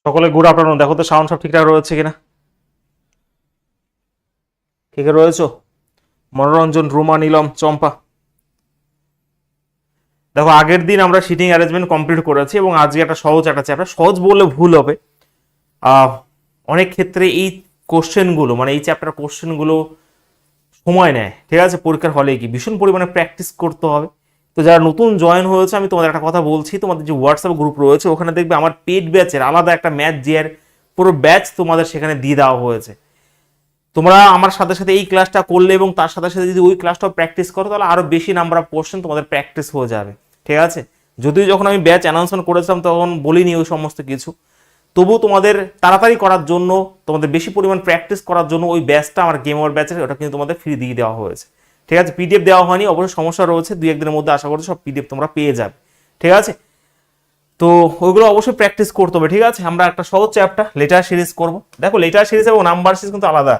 সকলে good afternoon. দেখো তো সাউন্ড সব ঠিকঠাক রয়েছে কিনা। কে কে রয়েছো? মনোরঞ্জন, রুমা, নীলম, চম্পা। দেখো আগের দিন আমরা সিটিং অ্যারেঞ্জমেন্ট কমপ্লিট করেছি এবং আজকে একটা চ্যাপ্টার, সহজ বললে ভুল হবে। অনেক ক্ষেত্রে এই কোশ্চেনগুলো মানে এই চ্যাপ্টার কোশ্চেনগুলো সময় নেয়, ঠিক আছে। পরীক্ষার হলে কি ভীষণ পরিমাণে প্র্যাকটিস করতে হবে। তো যারা নতুন জয়েন হয়েছে আমি তোমাদের একটা কথা বলছি, তোমাদের যে হোয়াটসঅ্যাপ গ্রুপ রয়েছে ওখানে দেখবে আমার পেড ব্যাচের আলাদা একটা ম্যাথ জিআর পুরো ব্যাচ তোমাদের সেখানে দিয়ে দেওয়া হয়েছে। তোমরা আমার সাথে সাথে এই ক্লাসটা করলে এবং তার সাথে সাথে যদি ওই ক্লাসটাও প্র্যাকটিস করো তাহলে আরো বেশি নাম্বার অফ কোশ্চেন তোমাদের প্র্যাকটিস হয়ে যাবে, ঠিক আছে। যদিও যখন আমি ব্যাচ অ্যানাউন্সমেন্ট করেছিলাম তখন বলিনি ওই সমস্ত কিছু, তবু তোমাদের তাড়াতাড়ি করার জন্য, তোমাদের বেশি পরিমাণ প্র্যাকটিস করার জন্য ওই ব্যাচটা আমার গেম ওভার ব্যাচের ওটা কিন্তু তোমাদের ফ্রি দিয়ে দেওয়া হয়েছে, ঠিক আছে। পিডিএফ দেওয়া হয়নি, অবশ্যই সমস্যা রয়েছে, 2-1 দিনের মধ্যে আশা করছি সব পিডিএফ তোমরা পেয়ে যাবে, ঠিক আছে। তো ওইগুলো অবশ্যই প্র্যাকটিস করতে হবে, ঠিক আছে। আমরা একটা সহজ চ্যাপ্টার লেটার সিরিজ করব। দেখো লেটার সিরিজ এবং নাম্বার সিরিজ কিন্তু আলাদা।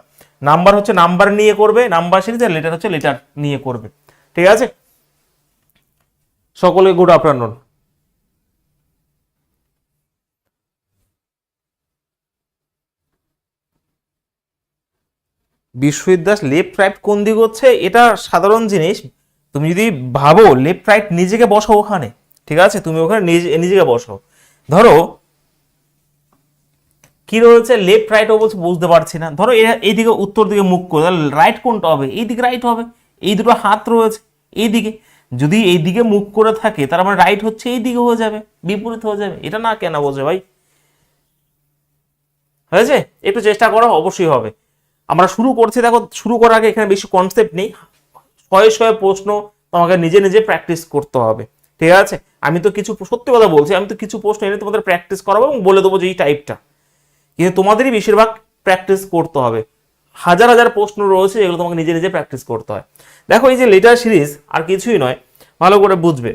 নাম্বার হচ্ছে নাম্বার নিয়ে করবে নাম্বার সিরিজ, আর লেটার হচ্ছে লেটার নিয়ে করবে, ঠিক আছে। সকলে good afternoon. Biswajit Das, left right কোন দিক হচ্ছে এটা সাধারণ জিনিস। তুমি যদি ভাবো লেফট রাইট নিজেকে বসো ওখানে, ঠিক আছে, তুমি ওখানে নিজেকে বসো। ধরো কি রয়েছে লেফট রাইট, ও বলছে বুঝতে পারছি না। ধরো এইদিকে উত্তর দিকে মুখ করে, তাহলে রাইট কোনটা হবে? এই দিকে রাইট হবে। এই দুটো হাত রয়েছে এইদিকে, যদি এইদিকে মুখ করে থাকে তার মানে রাইট হচ্ছে এই দিকে হয়ে যাবে, বিপরীত হয়ে যাবে। এটা না কেন বোঝে ভাই? হয়েছে? একটু চেষ্টা করো, অবশ্যই হবে। আমরা শুরু করছি, দেখো শুরু করার আগে এখানে বেশি কনসেপ্ট নেই, শয়ে শয়ে প্রশ্ন তোমাকে নিজে নিজে প্র্যাকটিস করতে হবে, ঠিক আছে। আমি তো কিছু সত্যি কথা বলছি, আমি তো কিছু প্রশ্ন এনে তোমাদের প্র্যাকটিস করাবো এবং বলে দেবো যে এই টাইপটা, কিন্তু তোমাদেরই বেশিরভাগ প্র্যাকটিস করতে হবে। হাজার হাজার প্রশ্ন রয়েছে যেগুলো তোমাকে নিজে নিজে প্র্যাকটিস করতে হয়। দেখো এই যে লেটার সিরিজ আর কিছুই নয়, ভালো করে বুঝবে।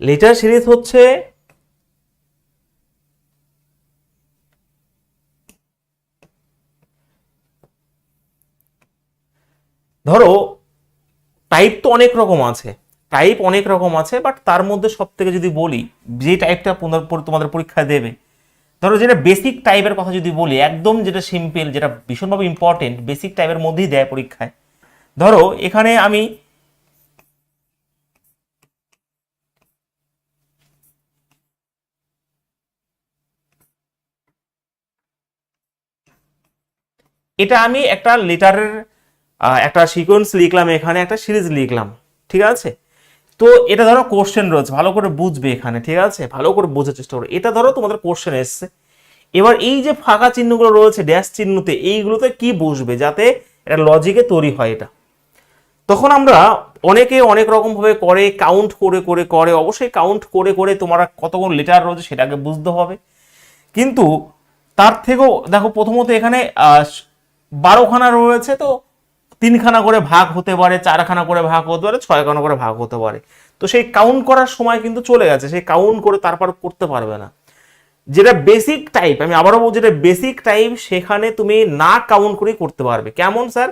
লেটার সিরিজ হচ্ছে ধরো টাইপ তো অনেক রকম আছে, বাট তার মধ্যে সব থেকে যদি বলি যে টাইপটা তোমাদের পরীক্ষায় দেবে, ধরো যেটা বেসিক টাইপের কথা যদি বলি, একদম যেটা সিম্পল, যেটা ভীষণভাবে ইম্পর্টেন্ট, বেসিক টাইপের মধ্যেই দেয় পরীক্ষায়। ধরো এখানে আমি এটা আমি একটা লেটারের একটা সিকোয়েন্স লিখলাম, এখানে একটা সিরিজ লিখলাম, ঠিক আছে। তো এটা ধরো কোশ্চেন রয়েছে, ভালো করে বুঝবে এখানে, ঠিক আছে, ভালো করে বোঝার চেষ্টা করো। এটা ধরো তোমাদের কোশ্চেন এসছে, এবার এই যে ফাঁকা চিহ্নগুলো রয়েছে ড্যাশ চিহ্নতে, এইগুলোতে কি বসবে যাতে এটা লজিকে তৈরি হয়। এটা তখন আমরা অনেকে অনেক রকম ভাবে করে, কাউন্ট করে করে করে, অবশ্যই কাউন্ট করে করে তোমার কতগুলো লেটার রয়েছে সেটাকে বুঝতে হবে। কিন্তু তার থেকেও দেখো প্রথমত এখানে 12খানা রয়েছে, তো 3খানা করে ভাগ হতে পারে, 4খানা করে ভাগ হতে পারে, 6খানা করে ভাগ হতে পারে। তো সেই কাউন্ট করার সময় কিন্তু চলে গেছে, সেই কাউন্ট করে তারপর করতে পারবে না। যেটা বেসিক টাইপ, আমি আবারও বলছি, যেটা বেসিক টাইপ সেখানে তুমি না কাউন্ট করে করতে পারবে। কেমন স্যার?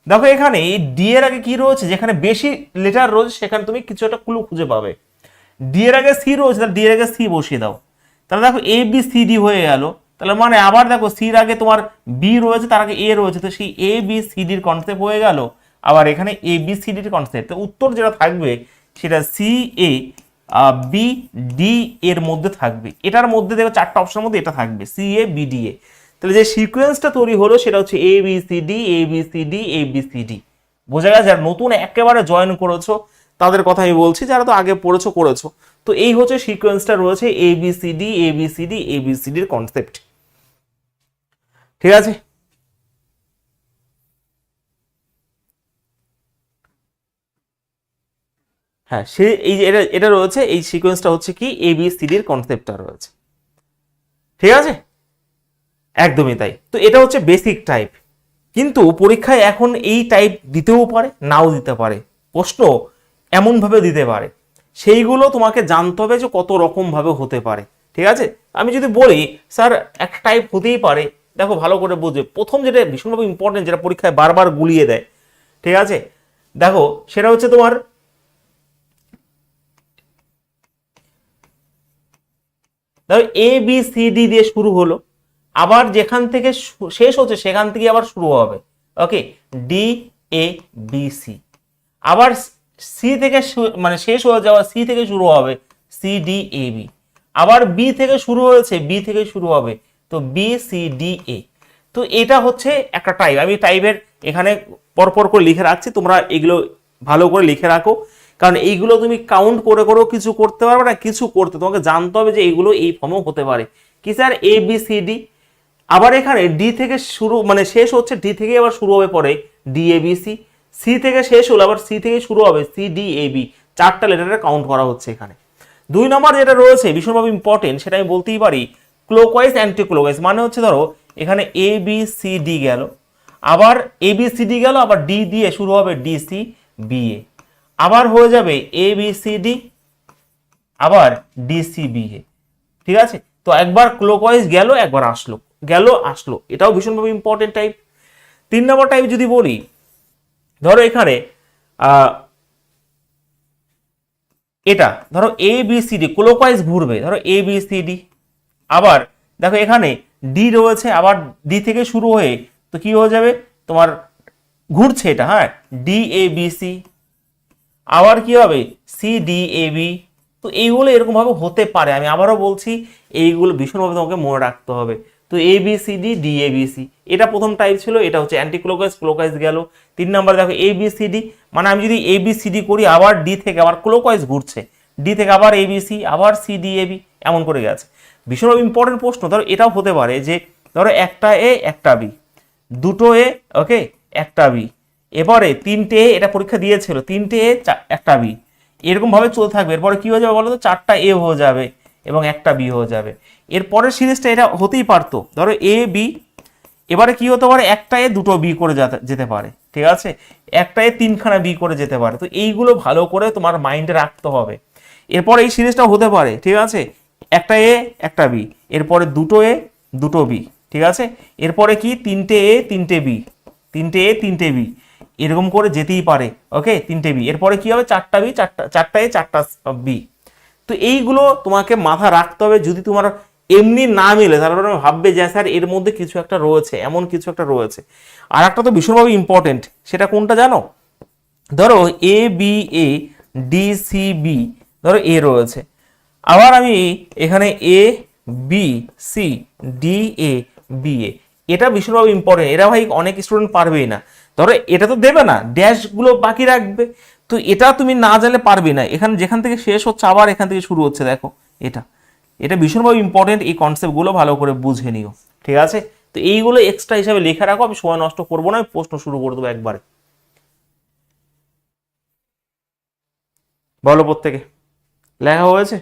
দেখো এখানে এই ডি এর আগে কি রয়েছে, যেখানে বেশি লেটার রয়েছে সেখানে তুমি কিছু একটা ক্লু খুঁজে পাবে। ডি এর আগে সি রয়েছে, তাহলে ডি এর আগে সি বসিয়ে দাও, তাহলে দেখো এ বি সি ডি হয়ে গেল। তাহলে মানে আবার দেখো সির আগে তোমার বি রয়েছে, তার আগে এ রয়েছে, তো সেই এ বি সি ডির কনসেপ্ট হয়ে গেল। আবার এখানে এ বি সি ডির কনসেপ্ট, তো উত্তর যেটা থাকবে সেটা সি এ বি ডি এর মধ্যে থাকবে। এটার মধ্যে দেখো 4টা অপশনের মধ্যে এটা থাকবে C A B D A. তাহলে যে সিকোয়েন্সটা তৈরি হলো সেটা হচ্ছে A B C D A B C D A B C D. বোঝা গেছে? যারা নতুন একেবারে জয়েন করেছো তাদের কথা আমি বলছি, যারা তো আগে পড়েছো করেছো, তো এই হচ্ছে সিকোয়েন্সটা রয়েছে A B C D A B C D A B C ডির কনসেপ্ট, ঠিক আছে। হ্যাঁ, সে এই যে এটা এটা রয়েছে, এই সিকোয়েন্সটা হচ্ছে কি এ বি সি ডির কনসেপ্টটা রয়েছে, ঠিক আছে, একদমই তাই। তো এটা হচ্ছে বেসিক টাইপ, কিন্তু পরীক্ষায় এখন এই টাইপ দিতেও পারে নাও দিতে পারে, প্রশ্ন এমনভাবে দিতে পারে, সেইগুলো তোমাকে জানতে হবে যে কত রকম ভাবে হতে পারে, ঠিক আছে। আমি যদি বলি স্যার এক টাইপ হতেই পারে, দেখো ভালো করে বুঝবে, প্রথম যেটা ভীষণভাবে ইম্পর্টেন্ট, যেটা পরীক্ষায় বারবার গুলিয়ে দেয়, ঠিক আছে, দেখো সেটা হচ্ছে তোমার দেখো এ বি সি ডি দিয়ে শুরু হলো, আবার যেখান থেকে শেষ হচ্ছে সেখান থেকে আবার শুরু হবে। ওকে, ডি এ বি সি, আবার সি থেকে মানে শেষ হয়ে যাওয়া সি থেকে শুরু হবে সি ডি এ বি, আবার বি থেকে শুরু হয়েছে বি থেকে শুরু হবে, তো বি সি ডি এ। তো এটা হচ্ছে একটা টাইপ, আমি টাইপের এখানে পরপর করে লিখে রাখছি, তোমরা এগুলো ভালো করে লিখে রাখো, কারণ এইগুলো তুমি কাউন্ট করে করেও কিছু করতে পারবে না, কিছু করতে তোমাকে জানতে হবে যে এইগুলো এই ফর্মেও হতে পারে। কি স্যার, এ বি সি ডি, আবার এখানে ডি থেকে শুরু মানে শেষ হচ্ছে ডি থেকে আবার শুরু হবে পরে D A B C, C থেকে শেষ হলো আবার সি থেকে শুরু হবে সি ডি এ বি, চারটা লেটারে কাউন্ট করা হচ্ছে এখানে। 2 নম্বর যেটা রয়েছে ভীষণভাবে ইম্পর্টেন্ট, সেটা আমি বলতেই পারি ক্লোকওয়াইজ অ্যান্টি ক্লোকওয়াইজ, মানে হচ্ছে ধরো এখানে এ বি সি ডি গেল, আবার এ বি সি ডি গেল, আবার ডি দিয়ে শুরু হবে ডি সি বি এ, আবার হয়ে যাবে এ বি সি ডি, আবার ডি সি বি এ। ঠিক আছে, তো একবার ক্লোকওয়াইজ গেল, একবার আসলো গেল আসলো, এটাও ভীষণভাবে ইম্পর্টেন্ট টাইপ। 3 নম্বর টাইপ যদি বলি, ধরো এখানে এটা ধরো A B C D clockwise ঘুরবে, ধরো এ বি সি ডি, আবার দেখো এখানে ডি রয়েছে, আবার ডি থেকে শুরু হয়ে তো কি হয়ে যাবে তোমার ঘুরছে এটা, হ্যাঁ, ডি এ বি সি, আবার কি হবে সি ডি এ বি। তো এইগুলো এরকম ভাবে হতে পারে, আমি আবারও বলছি এইগুলো ভীষণভাবে তোমাকে মনে রাখতে হবে। তো A B C D D A B C, এটা প্রথম টাইপ ছিল, এটা হচ্ছে অ্যান্টি ক্লোকওয়াইজ, ক্লোকওয়াইজ গেল। 3 নম্বর দেখো এ বি সি ডি, মানে আমি যদি এ বি সি ডি করি আবার ডি থেকে আবার ক্লোকওয়াইজ ঘুরছে, ডি থেকে আবার এ বি সি, আবার সি ডি এ বি, এমন করে গেছে। ভীষণভাবে ইম্পর্টেন্ট প্রশ্ন। ধরো এটাও হতে পারে যে ধরো একটা এ একটা বি, দুটো এ, ওকে, একটা বি, এবারে 3টে এ, এটা পরীক্ষা দিয়েছিল 3টে এ একটা বি, এরকম ভাবে চলতে থাকবে। এরপরে কি হয়ে যাবে বলো তো, 4টা এ হয়ে যাবে এবং একটা বি হয়ে যাবে। এরপরের সিরিজটা এটা হতেই পারতো, ধরো এ বি, এবারে কি হতে পারে একটা এ দুটো বি করে যেতে পারে, ঠিক আছে, একটা এ 3খানা বি করে যেতে পারে। তো এইগুলো ভালো করে তোমার মাইন্ডে রাখতে হবে। এরপর এই সিরিজটা হতে পারে, ঠিক আছে, একটা এ একটা বি, এরপরে দুটো এ দুটো বি, ঠিক আছে, এরপরে কি 3টে এ 3টে বি, 3টে এ 3টে বি, এরকম করে যেতেই পারে। ওকে, 3টে বি, এরপরে কি হবে 4টা বি, 4টা এ 4টা বি। তো এইগুলো তোমাকে মাথা রাখতে হবে। যদি তোমার এমনি না মিলে তাহলে ভাববে যে স্যার এর মধ্যে কিছু একটা রয়েছে, এমন কিছু একটা রয়েছে। আর একটা তো ভীষণভাবে ইম্পর্টেন্ট, সেটা কোনটা জানো, ধরো A B A D C B, ধরো এ রয়েছে, আবার আমি এখানে A B C D A B A, এটা ভীষণভাবে ইম্পর্টেন্ট, এরা ভাই অনেক স্টুডেন্ট পারবেই না। ধরো এটা তো দেবে না, ড্যাশগুলো বাকি রাখবে, তো এটা তুমি না জানলে পারবে না। এখানে যেখান থেকে শেষ হচ্ছে আবার এখান থেকে শুরু হচ্ছে, দেখো এটা এটা ভীষণভাবে ইম্পর্টেন্ট, এই কনসেপ্টগুলো ভালো করে বুঝে নিও, ঠিক আছে। তো এইগুলো এক্সট্রা হিসাবে লেখা রাখো, আমি সময় নষ্ট করবো না, আমি প্রশ্ন শুরু করে দেবো একবারে। বলো প্রত্যেকে, লেখা হয়েছে?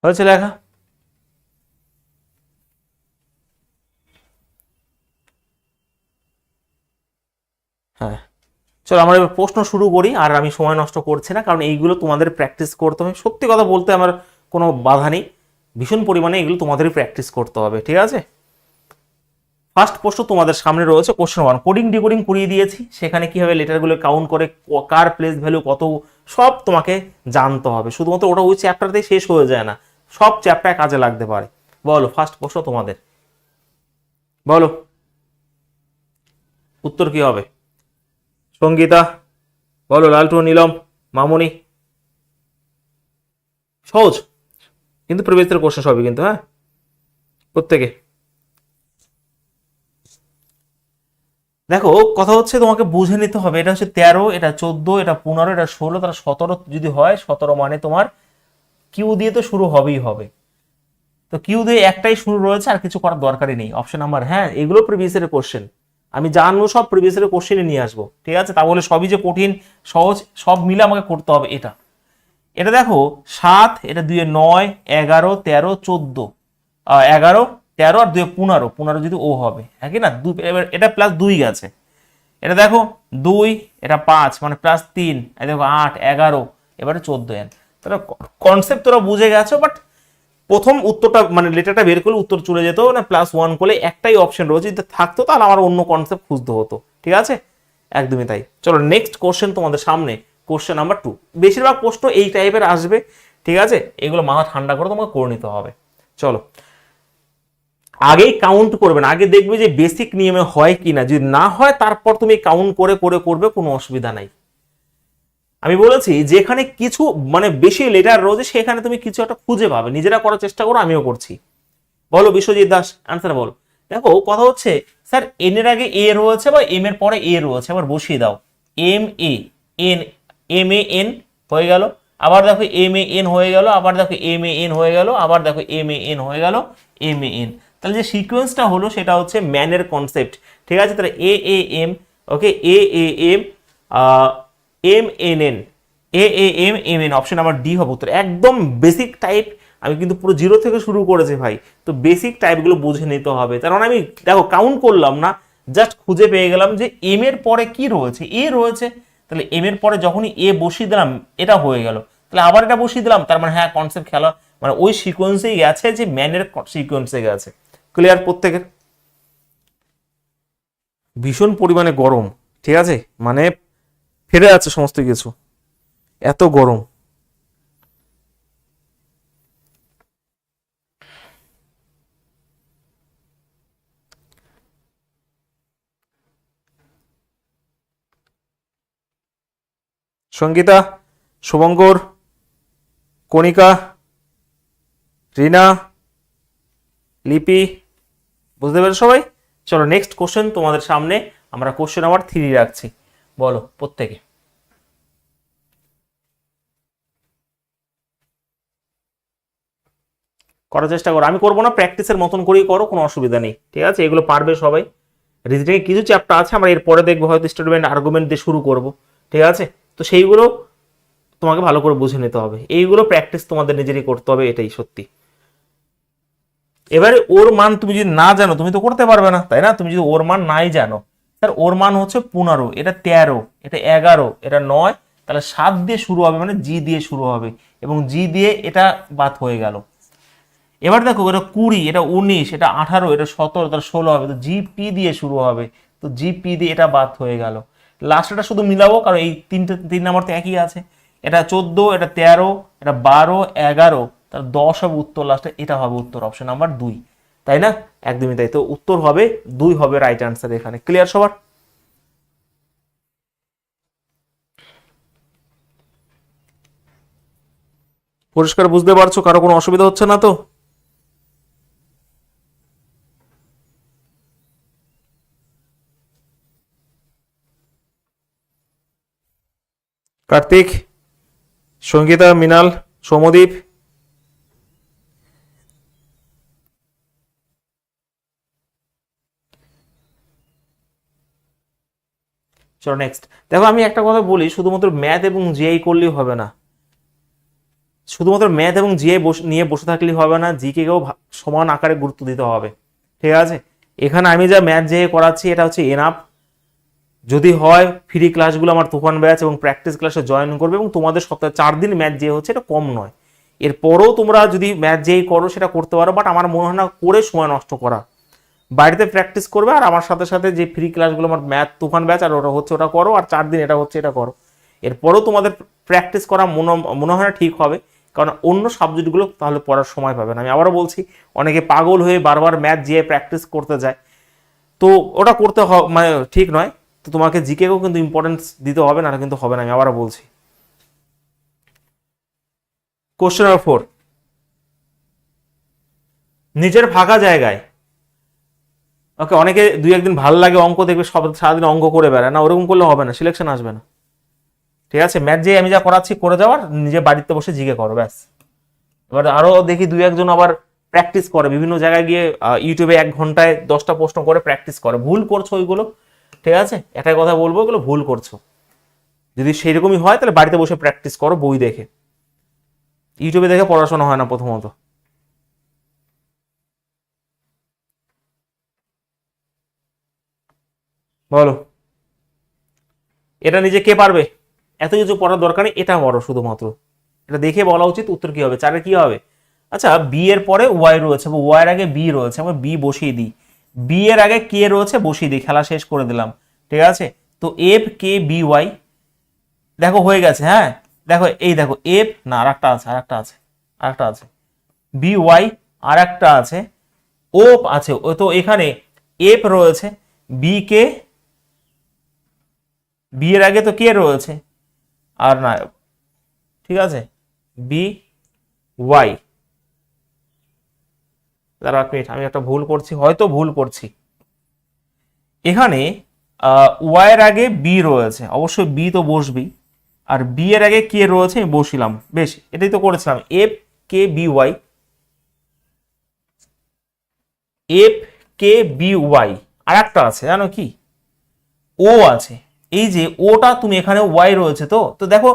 হয়েছে লেখা? হ্যাঁ, চলো আমরা এবার প্রশ্ন শুরু করি, আর আমি সময় নষ্ট করছি না, কারণ এইগুলো তোমাদের প্র্যাকটিস করতে হবে। সত্যি কথা বলতে আমার কোনো বাধা নেই, ভীষণ পরিমাণে এগুলো তোমাদেরই প্র্যাকটিস করতে হবে, ঠিক আছে। ফার্স্ট প্রশ্ন তোমাদের সামনে রয়েছে, কোশ্চেন 1, কোডিং ডিকোডিং করিয়ে দিয়েছি, সেখানে কিভাবে লেটারগুলো কাউন্ট করে, কার প্লেস ভ্যালু কত, সব তোমাকে জানতে হবে। শুধুমাত্র ওটা ওই চ্যাপ্টারতেই শেষ হয়ে যায় না, সব চ্যাপ্টারে কাজে লাগতে পারে। বলো ফার্স্ট প্রশ্ন তোমাদের, বলো উত্তর কি হবে? সঙ্গীতা বলো, লালটু, নীলম, মামনি। সহজ কিন্তু, প্রিভিয়াস কোশ্চেন সবই কিন্তু, হ্যাঁ, প্রত্যেকে। দেখো কথা হচ্ছে তোমাকে বুঝে নিতে হবে, এটা হচ্ছে 13, এটা 14, এটা 15, এটা 16, তাহলে 17 যদি হয়, 17 মানে তোমার কিউ দিয়ে তো শুরু হবেই হবে। তো কিউ দিয়ে একটাই শুরু রয়েছে, আর কিছু করার দরকারই নেই। অপশন নাম্বার, হ্যাঁ, এগুলো প্রিভিয়াস এর কোশ্চেন, আমি জানবো সব প্রিভিয়াস ইয়ারের কোশ্চেনে নিয়ে আসবো, ঠিক আছে? তাহলে সবই যে কঠিন সহজ সব মিলে আমাকে করতে হবে। এটা এটা দেখো 7, এটা 2 এ 9, 11, 13, 14, 11, 13 আর 2 এ 15, 15 যদি ও হবে, হ্যাঁ কি না? এবার এটা প্লাস 2 গেছে, এটা দেখো 2, এটা 5 মানে প্লাস 3, এই দেখো 8, 11, এবারে 14 এন। তাহলে কনসেপ্ট তোরা বুঝে গেছো, বাট প্রথম উত্তরটা মানে লেটারটা বের করলে উত্তর চলে যেত না, +1 করলে একটাই অপশন রয়েছে, যদি থাকতো তাহলে আমার অন্য কনসেপ্ট খুঁজতে হতো, ঠিক আছে? একদমই তাই। চলো নেক্সট কোশ্চেন তোমাদের সামনে, কোশ্চেন নাম্বার 2। বেশিরভাগ প্রশ্ন এই টাইপের আসবে, ঠিক আছে? এগুলো মাথা ঠান্ডা করে তোমাকে করে নিতে হবে। চলো, আগেই কাউন্ট করবে না, আগে দেখবে যে বেসিক নিয়মে হয় কিনা, যদি না হয় তারপর তুমি কাউন্ট করে করে করবে, কোনো অসুবিধা নাই। আমি বলেছি যেখানে কিছু মানে বেশি লেটার রয়েছে সেখানে তুমি কিছু একটা খুঁজে পাবে, নিজেরা করার চেষ্টা করো, আমিও করছি। বলো বিশ্বজিৎ দাস, আনসার বলো। দেখো কথা হচ্ছে স্যার এন এর আগে এ রয়েছে বা এম এর পরে এ রয়েছে, আবার বসিয়ে দাও। M A N, M A N হয়ে গেল, আবার দেখো এম এ এন হয়ে গেল, আবার দেখো এম এ এন হয়ে গেল, আবার দেখো এম এ এন হয়ে গেল, এম এ এন। তাহলে যে সিকোয়েন্সটা হলো সেটা হচ্ছে ম্যানের কনসেপ্ট, ঠিক আছে? তাহলে A A M, okay, A A M, M N N, A A M M N, option number D হবে উত্তর। একদম বেসিক টাইপ, আমি কিন্তু পুরো জিরো থেকে শুরু করেছি ভাই, তো বেসিক টাইপগুলো বুঝে নিতে হবে। কারণ আমি দেখো কাউন্ট করলাম না, জাস্ট খুঁজে পেয়ে গেলাম যে এম এর পরে কি রয়েছে, এ রয়েছে, তাহলে এম এর পরে যখনই এ বসিয়ে দিলাম এটা হয়ে গেল, তাহলে আবার এটা বসিয়ে দিলাম, তার মানে হ্যাঁ কনসেপ্ট খেলা মানে ওই সিকোয়েন্সেই গেছে, যে ম্যানের সিকোয়েন্সে গেছে। ক্লিয়ার প্রত্যেকের? ভীষণ পরিমাণে গরম, ঠিক আছে, মানে ফেটে যাচ্ছে সমস্ত কিছু, এত গরম। সঙ্গীতা, শুভঙ্কর, কণিকা, রিনা, লিপি, বুঝতে পেরেছো সবাই? চলো নেক্সট কোশ্চেন তোমাদের সামনে, আমরা কোশ্চেন নাম্বার 3 রাখছি। বলো প্রত্যেকে। করার চেষ্টা করো, আমি করবো না, প্র্যাকটিসের মতন করেই করো, কোনো অসুবিধা নেই, ঠিক আছে? এগুলো পারবে সবাই। রিজনিং কিছু চ্যাপ্টার আছে আমরা এরপরে দেখবো, হয়তো স্টেটমেন্ট আর্গুমেন্ট দিয়ে শুরু করব, ঠিক আছে? তো সেইগুলো তোমাকে ভালো করে বুঝে নিতে হবে, এইগুলো প্র্যাকটিস তোমাদের নিজেরই করতে হবে, এটাই সত্যি। এবারে ওর মান তুমি যদি না জানো তুমি তো করতে পারবে না, তাই না? তুমি যদি ওর মান নাই জানো, স্যার ওর মান হচ্ছে 15, এটা 13, এটা 11, এটা 9, তাহলে 7 দিয়ে শুরু হবে, মানে জি দিয়ে শুরু হবে, এবং জি দিয়ে এটা বাদ হয়ে গেল। এবার দেখো এটা 20, এটা 19, এটা 18, এটা 17, তাহলে 16 হবে, তো জিপি দিয়ে শুরু হবে, তো জিপি দিয়ে এটা বাদ হয়ে গেল। লাস্টটা শুধু মিলাবো, কারণ এই তিন নাম্বার তো একই আছে। এটা 14, এটা 13, এটা 12, 11, তাহলে 10 হবে উত্তর, লাস্টে এটা হবে উত্তর, অপশন নাম্বার 2, তাই না? একদমই তাই, তো উত্তর হবে 2 হবে রাইট আনসার এখানে। ক্লিয়ার সবার? পরিষ্কার বুঝতে পারছো? কারো কোনো অসুবিধা হচ্ছে না তো? কার্তিক, সঙ্গীতা, মৃণাল, সৌমদীপ, চলো নেক্সট। দেখো আমি একটা কথা বলি, শুধুমাত্র ম্যাথ এবং জিআই করলেই হবে না, শুধুমাত্র ম্যাথ এবং জিআই নিয়ে বসে থাকলেই হবে না, জিকে কেও সমান আকারে গুরুত্ব দিতে হবে, ঠিক আছে? এখানে আমি যা ম্যাথ জিআই করাচ্ছি এটা হচ্ছে এনাফ। যদি হয় ফ্রি ক্লাসগুলো আমার তুফান ব্যাচ এবং প্র্যাকটিস ক্লাসে জয়েন করবে, এবং তোমাদের সপ্তাহে 4 দিন ম্যাথ জিআই হচ্ছে, এটা কম নয়। এরপরও তোমরা যদি ম্যাথ জিআই করো সেটা করতে পারো, বাট আমার মনে হয় না করে সময় নষ্ট করা। বাড়িতে প্র্যাকটিস করবে, আর আমার সাথে সাথে যে ফ্রি ক্লাসগুলো আমার ম্যাথ তুফান ব্যাচ আর ওটা হচ্ছে ওটা করো, আর 4 দিন এটা হচ্ছে এটা করো। এরপরও তোমাদের প্র্যাকটিস করা মনে হয় না ঠিক হবে, কারণ অন্য সাবজেক্টগুলো তাহলে পড়ার সময় পাবে না। আমি আবারও বলছি, অনেকে পাগল হয়ে বারবার ম্যাথ জিআই প্র্যাকটিস করতে যায়, তো ওটা করতে মানে ঠিক নয়। তো তোমাকে জিকেও কিন্তু ইম্পর্টেন্স দিতে হবে, না কিন্তু হবে না, আমি আবারও বলছি। কোশ্চেন নাম্বার 4, নিজের ফাঁকা জায়গায়, ওকে, অনেকে 2-1 দিন ভালো লাগে অঙ্ক দেখবে, সব সারাদিন অঙ্ক করে বেড়ায় না, ওরকম করলে হবে না, সিলেকশন আসবে না, ঠিক আছে? ম্যাথ যে আমি যা করাচ্ছি করে যাওয়ার, নিজে বাড়িতে বসে জিকে করো, ব্যাস। এবার আরো দেখি 2-1 জন আবার প্র্যাকটিস করে বিভিন্ন জায়গায় গিয়ে, ইউটিউবে 1 ঘন্টায় 10টা প্রশ্ন করে প্র্যাকটিস করে, ভুল করছো ওইগুলো, ঠিক আছে, একটাই কথা বলবো, এগুলো ভুল করছো। যদি সেরকমই হয় তাহলে বাড়িতে বসে প্র্যাকটিস করো বই দেখে, ইউটিউবে দেখে পড়াশোনা হয় না প্রথমত। বলো, এটা নিজে কে পারবে? এত কিছু পড়ার দরকার নেই, এটা বড় শুধুমাত্র এটা দেখে বলা উচিত উত্তর কি হবে, চারের কি হবে। আচ্ছা, বি এর পরে ওয়াই রয়েছে, ওয়াই এর আগে বি রয়েছে, আমরা বি বসিয়ে দিই। বি এর আগে কে রয়েছে বসিয়ে দিই, খেলা শেষ করে দিলাম। ঠিক আছে, তো এফ কে বি ওয়াই, দেখো হয়ে গেছে। হ্যাঁ দেখো, এই দেখো এফ না, আর একটা আছে, আর একটা আছে, আর একটা আছে, বি ওয়াই আর একটা আছে, ও আছে। ও তো এখানে এফ রয়েছে, বি কে, বি এর আগে তো কে রয়েছে, আর না, ঠিক আছে, বি ওয়াই। দাঁড়া এক মিনিট, আমি একটা ভুল করছি, হয়তো ভুল করছি। এখানে ওয়াই এর আগে বি রয়েছে, অবশ্যই বি তো বসবি, আর বি এর আগে কে রয়েছে আমি বসিলাম, বেশ এটাই তো করেছিলাম। F K B Y, F K B Y, আর একটা আছে জানো কি, ও আছে। এই যে ওটা তুমি এখানে ওয়াই রয়েছে, তো তো দেখো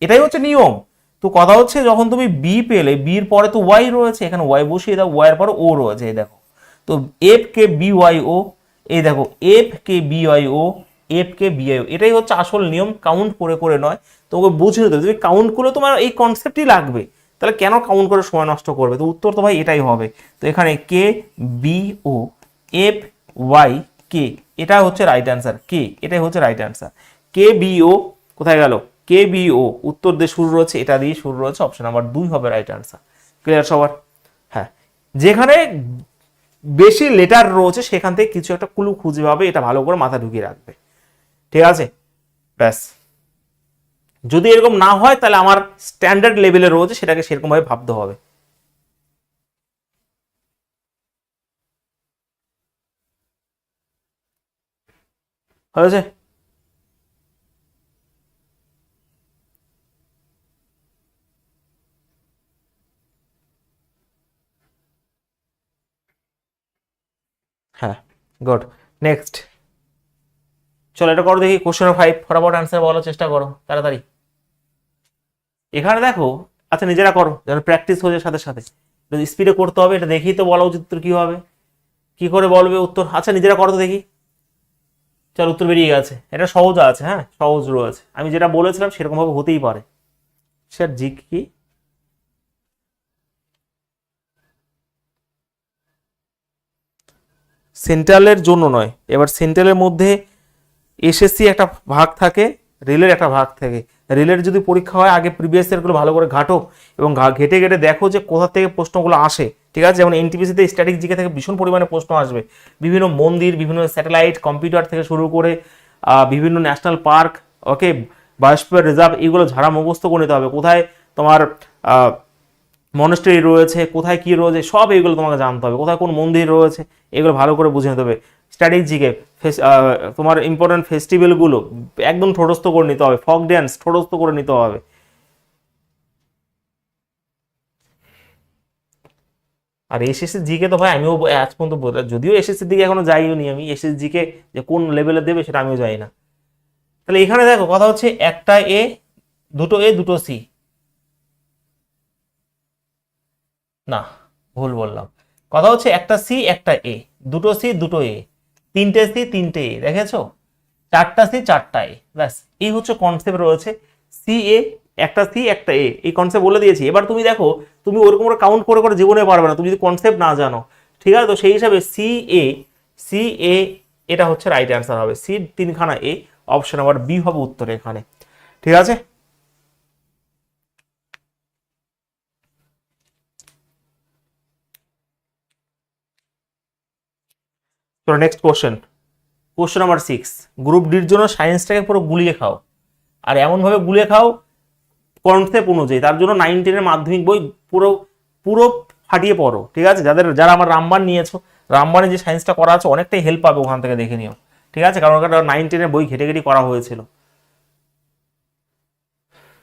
এটাই হচ্ছে নিয়ম। তো কথা হচ্ছে যখন তুমি বি পেলে, বির পরে তো ওয়াই রয়েছে, এখানে ওয়াই বসিয়ে দাও, ওয়াই এর পরে ও রয়েছে, এই দেখো। তো F K B Y O, এই দেখো F K B Y O, F K B I O, এটাই হচ্ছে আসল নিয়ম, কাউন্ট করে করে নয়। তোমাকে বুঝে নিতে হবে, তুমি কাউন্ট করলে তোমার এই কনসেপ্টই লাগবে, তাহলে কেন কাউন্ট করে সময় নষ্ট করবে। তো উত্তর তো ভাই এটাই হবে। তো এখানে কে বি ও এফ ওয়াই কে, এটা হচ্ছে রাইট অ্যান্সার, কে এটাই হচ্ছে রাইট অ্যান্সার। কে বি ও কোথায় গেল, কে বি ও উত্তর দিয়ে শুরু রয়েছে, এটা দিয়ে শুরু রয়েছে, অপশন নাম্বার 2 হবে রাইট অ্যান্সার। ক্লিয়ার সবার? হ্যাঁ, যেখানে বেশি লেটার রয়েছে সেখান থেকে কিছু একটা ক্লু খুঁজে পাবে, এটা ভালো করে মাথা ঢুকিয়ে রাখবে। ঠিক আছে, ব্যাস। যদি এরকম না হয় তাহলে আমার স্ট্যান্ডার্ড লেভেলে রয়েছে, সেটাকে সেরকম ভাবে ভাবতে হবে। হয়েছে? হ্যাঁ, গুড। নেক্সট, চলো এটা করো দেখি, কোশ্চেন 5 ফটাফট আনসার বলার চেষ্টা করো তাড়াতাড়ি। এখানে দেখো, আচ্ছা নিজেরা করো যেন প্র্যাকটিস হয়ে যায় সাথে সাথে, স্পিডে করতে হবে, এটা দেখেই তো বলা উচিত উত্তর কি হবে, কি করে বলবে উত্তর। আচ্ছা নিজেরা করো তো দেখি। চল উত্তর বেরিয়ে গেছে, এটা সহজ আছে, হ্যাঁ সহজ রয়েছে, আমি যেটা বলেছিলাম সেরকম ভাবে হতেই পারে। স্যার জি কি, সেন্ট্রালের জন্য নয়, এবার সেন্ট্রালের মধ্যে এসএসসি একটা ভাগ থাকে, রেলের একটা ভাগ থাকে। রেলের যদি পরীক্ষা হয় আগে প্রিভিয়াস ইয়ারগুলো ভালো করে ঘাটো, এবং ঘেটে ঘেটে দেখো যে কোথা থেকে প্রশ্নগুলো আসে। ঠিক আছে, যেমন এনটিপিসিতে স্ট্যাটিক জিকে থেকে ভীষণ পরিমাণে প্রশ্ন আসবে, বিভিন্ন মন্দির, বিভিন্ন স্যাটেলাইট, কম্পিউটার থেকে শুরু করে বিভিন্ন ন্যাশনাল পার্ক, ওকে, বায়োস্ফিয়ার রিজার্ভ, এগুলো ঝাড়া মুখস্থ করে নিতে হবে। কোথায় তোমার মনেস্ট্রি রয়েছে, কোথায় কি রয়েছে, সব এগুলো তোমাকে জানতে হবে, কোথায় কোন মন্দির রয়েছে, এগুলো ভালো করে বুঝে নিতে হবে। স্ট্র্যাটেজিকে তোমার ইম্পর্টেন্ট ফেস্টিভ্যালগুলো একদম ঠোঁটস্থ করে নিতে হবে, ফক ড্যান্স ঠোঁটস্থ করে নিতে হবে। আর এসএসসি জিকে তো ভাই আমিও আজ পর্যন্ত যদিও এসএসসির দিকে এখনো যাইও নি, আমি এসএসসি জিকে যে কোন লেভেলে দেবে সেটা আমিও জানি না। তাহলে এখানে দেখো কথা হচ্ছে একটা এ, দুটো এ, দুটো সি, না ভুল বললাম, কথা হচ্ছে একটা সি একটা এ, দুটো সি দুটো এ, তিনটে সি তিনটে এ, দেখেছো, চারটা সি চারটা এ, ব্যাস এই হচ্ছে কনসেপ্ট রয়েছে। সি এ, একটা সি একটা এ, এই কনসেপ্ট বলে দিয়েছি। এবার তুমি দেখো, তুমি ওরকম করে কাউন্ট করে করে জীবনে পারবে না তুমি যদি কনসেপ্ট না জানো। ঠিক আছে, তো সেই হিসাবে সি এ, সি এ, এটা হচ্ছে রাইট অ্যান্সার হবে, সি তিনখানা এ, অপশন নাম্বার বি হবে উত্তর এখানে। ঠিক আছে, তো next question, question number 6, group ডির জন্য সায়েন্সটাকে পুরো গুলিয়ে খাও, আর এমন ভাবে গুলিয়ে খাও কনসেপ্ট অনুযায়ী, তার জন্য 9-10 এর মাধ্যমিক বই পুরো পুরো ফাটিয়ে পড়ো। ঠিক আছে, যারা আমার রামবান নিয়েছো, রামবানে যে সায়েন্সটা করা আছে অনেকটাই হেল্প পাবে ওখান থেকে, দেখে নিও। ঠিক আছে, কারণ ওটা 9-10 এর বই ঘেটে ঘেটে করা হয়েছিল।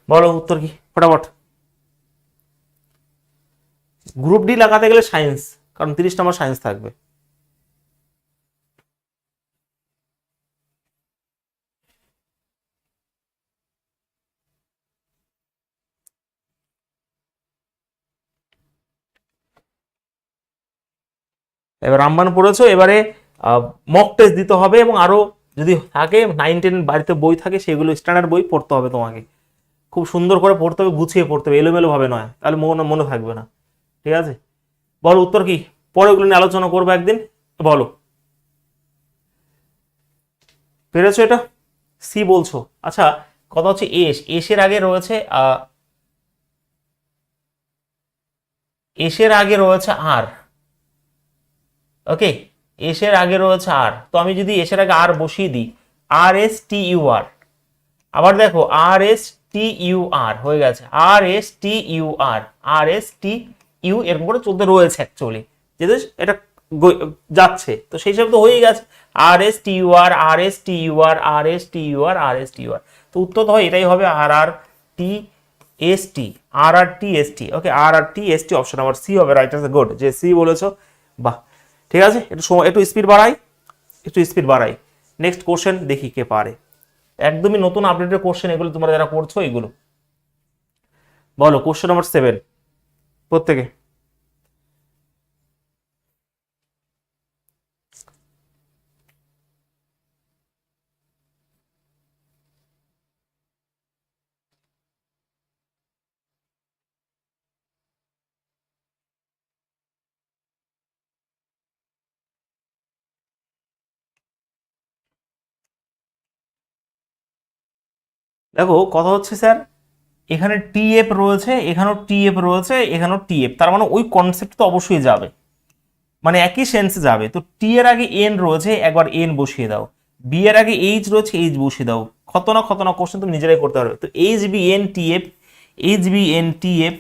বলো উত্তর কি ফটাফট। গ্রুপ ডি লাগাতে গেলে সায়েন্স, কারণ 30 নম্বর সায়েন্স থাকবে। এবার রামবান পড়েছো, এবারে মক টেস্ট দিতে হবে, এবং আরো যদি থাকে 9-10 বাড়িতে বই থাকে সেগুলো স্ট্যান্ডার্ড বই পড়তে হবে তোমাকে, খুব সুন্দর করে পড়তে হবে, গুছিয়ে পড়তে হবে, এলোমেলো ভাবে নয়, তাহলে মনে থাকবে না। ঠিক আছে, বলো উত্তর কি, পরে ওগুলো নিয়ে আলোচনা করবো একদিন। বলো, পেরেছো এটা? সি বলছো, আচ্ছা কথা হচ্ছে এসের আগে রয়েছে এসের আগে রয়েছে আর, ওকে, এসের আগে রয়েছে আর, তো আমি যদি এসের আগে আর বসিয়ে দিই, RSTUR, আবার দেখো RSTUR হয়ে গেছে, RSTUR এরকম করে চলতে রয়েছে অ্যাকচুয়ালি, যেহেতু এটা যাচ্ছে, তো সেই হিসাবে তো হয়েই গেছে, RSTUR, তো উত্তর তো হয় এটাই হবে, RRTST, ওকে, RRTST, অপশন নাম্বার সি হবে রাইট আনসার, গুড, যে সি বলেছো, বাহ, ঠিক আছে, একটু স্পিড বাড়াই, নেক্সট কোশ্চেন দেখি কে পারে, একদমই নতুন আপডেটের কোশ্চেন এগুলো, তোমরা যারা করছো এগুলো। বলো কোশ্চেন নাম্বার 7 প্রত্যেকে। দেখো কথা হচ্ছে স্যার, এখানে টিএফ রয়েছে, এখানেও টিএফ রয়েছে, এখানেও টিএফ, তার মানে ওই কনসেপ্ট তো অবশ্যই যাবে, মানে একই সেন্সে যাবে। তো টি এর আগে এন রয়েছে, একবার এন বসিয়ে দাও, বি এর আগে এইচ রয়েছে, এইচ বসিয়ে দাও, খতনা কোশ্চেন তুমি নিজেরাই করতে পারবে। তো HBNTF, HBNTF,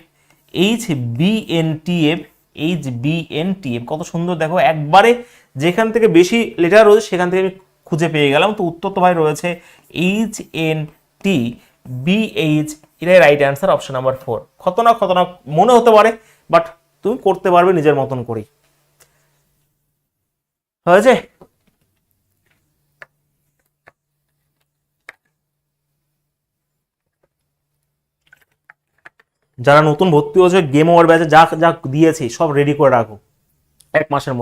HBNTF, HBNTF, কত সুন্দর দেখো, একবারে যেখান থেকে বেশি লেটার রয়েছে সেখান থেকে আমি খুঁজে পেয়ে গেলাম। তো উত্তর তো ভাই রয়েছে HNTBH, এটাই রাইট অ্যান্সার, অপশন নাম্বার 4। খতনা মনে হতে পারে, বাট তুমি করতে পারবে নিজের মতন করেই। হয়েছে? যারা নতুন ভর্তি হয়েছে গেম ওভার ব্যাচে, যা যা দিয়েছি সব রেডি করে রাখো, 1 মাসের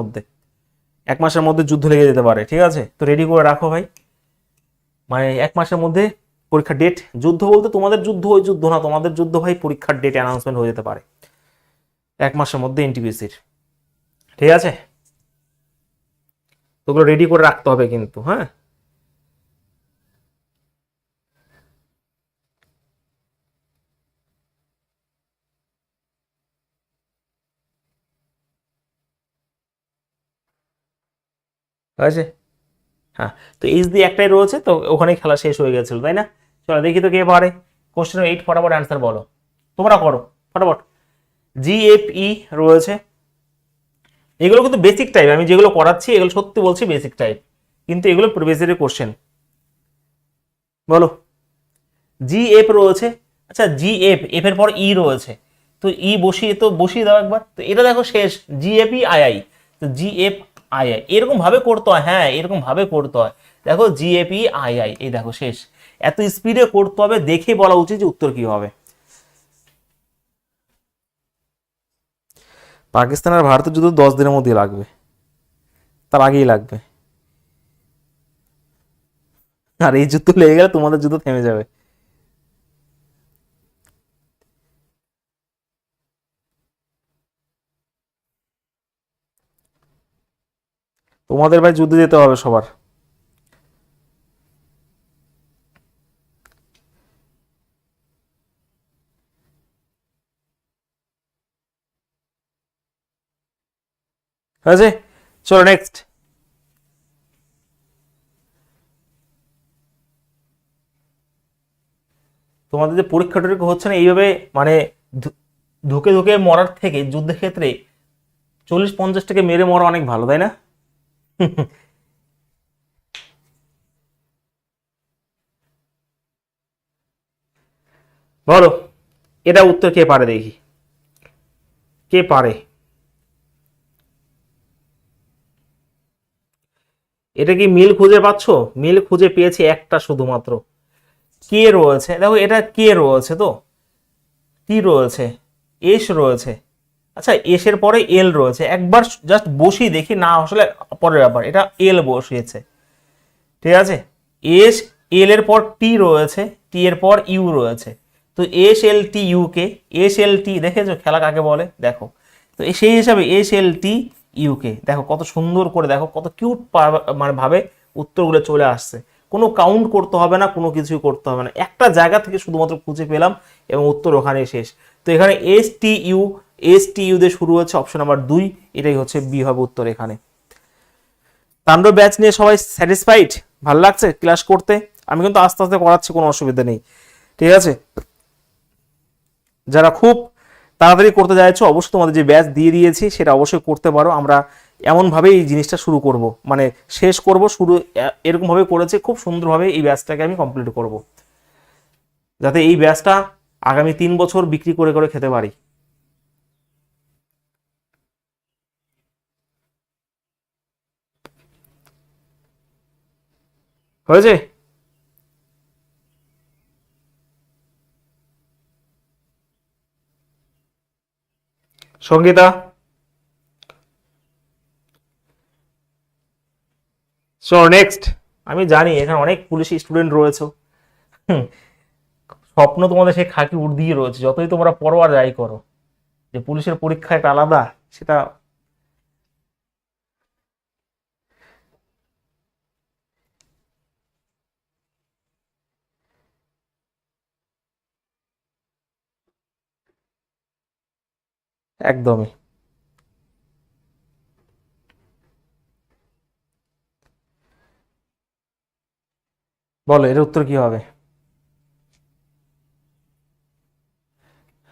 মধ্যে যুদ্ধ লেগে যেতে পারে, ঠিক আছে? তো রেডি করে রাখো ভাই, মানে 1 মাসের মধ্যে পরীক্ষার ডেট, যুদ্ধ বলতে তোমাদের যুদ্ধ ওই যুদ্ধ না, তোমাদের যুদ্ধ ভাই পরীক্ষার ডেট অ্যানাউন্সমেন্ট হয়ে যেতে পারে 1 মাসের মধ্যে এনটিপিসির, ঠিক আছে? তোগুলো রেডি করে রাখতে হবে কিন্তু, হ্যাঁ। আছে, হ্যাঁ। তো এইচ দিয়ে একটাই রয়েছে, তো ওখানেই খেলা শেষ হয়ে গেছিল, তাই না? চলো দেখি তো কে পারে। কোশ্চেন 8 ফটাফট অ্যান্সার বলো, তোমরা করো ফটাফট। GFE রয়েছে, এগুলো কিন্তু বেসিক টাইপ, আমি যেগুলো করাচ্ছি এগুলো সত্যি বলছি বেসিক টাইপ, কিন্তু এগুলো বেসিকের কোশ্চেন। বলো, GF রয়েছে, আচ্ছা GF, এফ এর পর ই রয়েছে, তো ই বসিয়ে দাও একবার। তো এটা দেখো শেষ, GFEII, তো GFII এরকম ভাবে করতে হয়, হ্যাঁ এরকম ভাবে করতে হয়। দেখো GFEII, এই দেখো শেষ, এত স্পিডে করতে হবে, দেখে বলা উচিত যে উত্তর কি হবে। পাকিস্তান আর ভারতের যুদ্ধ 10 দিনের মধ্যে লাগবে, তার আগেই লাগবে, আর এই যুদ্ধ লেগে গেলে তোমাদের যুদ্ধ থেমে যাবে। তোমাদের ভাই যুদ্ধে যেতে হবে সবার। হয়েছে, চলো নেক্সট। তোমাদের যে পরীক্ষা টরীক্ষা হচ্ছে না এইভাবে, মানে ধুকে ধুকে মরার থেকে যুদ্ধের ক্ষেত্রে 40-50টাকে মেরে মরা অনেক ভালো, তাই না? বলো, এটা উত্তর কে পারে দেখি, কে পারে? এটা কি মিল খুঁজে পাচ্ছো? মিল খুঁজে পেয়েছি একটা শুধুমাত্র, কে রয়েছে, দেখো এটা কে রয়েছে, তো টি রয়েছে, এস রয়েছে, আচ্ছা এস এর পরে এল রয়েছে, একবার জাস্ট বসিয়ে দেখি, না আসলে পরের ব্যাপার, এটা এল বসিয়েছে, ঠিক আছে। এস এল এর পর টি রয়েছে, টি এর পর ইউ রয়েছে, তো এস এল টি ইউ কে, এস এল টি দেখেছো খেলা কাকে বলে দেখো, তো সেই হিসাবে এস এল টি ইউ কে দেখো কত সুন্দর করে, দেখো কত কিউট মানে ভাবে উত্তরগুলো চলে আসছে, কোনো কাউন্ট করতে হবে না, কোনো কিছুই করতে হবে না, একটা জায়গা থেকে শুধুমাত্র খুঁজে পেলাম এবং উত্তর ওখানে শেষ। তো এখানে S T U, S T U দিয়ে শুরু হচ্ছে, অপশন নাম্বার 2, এটাই হচ্ছে বি হবে উত্তর এখানে। তাণ্ডব ব্যাচ নিয়ে সবাই স্যাটিসফাইড? ভালো লাগছে ক্লাস করতে? আমি কিন্তু আস্তে আস্তে করাচ্ছি, কোনো অসুবিধা নেই, ঠিক আছে। যারা খুব তাড়াতাড়ি করতে চাইছো অবশ্যই তোমাদের যে ব্যাচ দিয়ে দিয়েছি সেটা অবশ্যই করতে পারো। আমরা এমনভাবেই এই জিনিসটা শুরু করব, মানে শেষ করব, শুরু এরকমভাবে করেছে, খুব সুন্দরভাবে এই ব্যাচটাকে আমি কমপ্লিট করব, যাতে এই ব্যাচটা আগামী 3 বছর বিক্রি করে করে খেতে পারি। হয়েছে? সঙ্গীতা, চলো নেক্সট। আমি জানি এখানে অনেক পুলিশ স্টুডেন্ট রয়েছে, স্বপ্ন তোমাদের সেই খাকি উর্দিই রয়েছে, যতই তোমরা পড়ো আর যাই করো, যে পুলিশের পরীক্ষা একটা আলাদা, সেটা একদমই। বলো এর উত্তর কি হবে?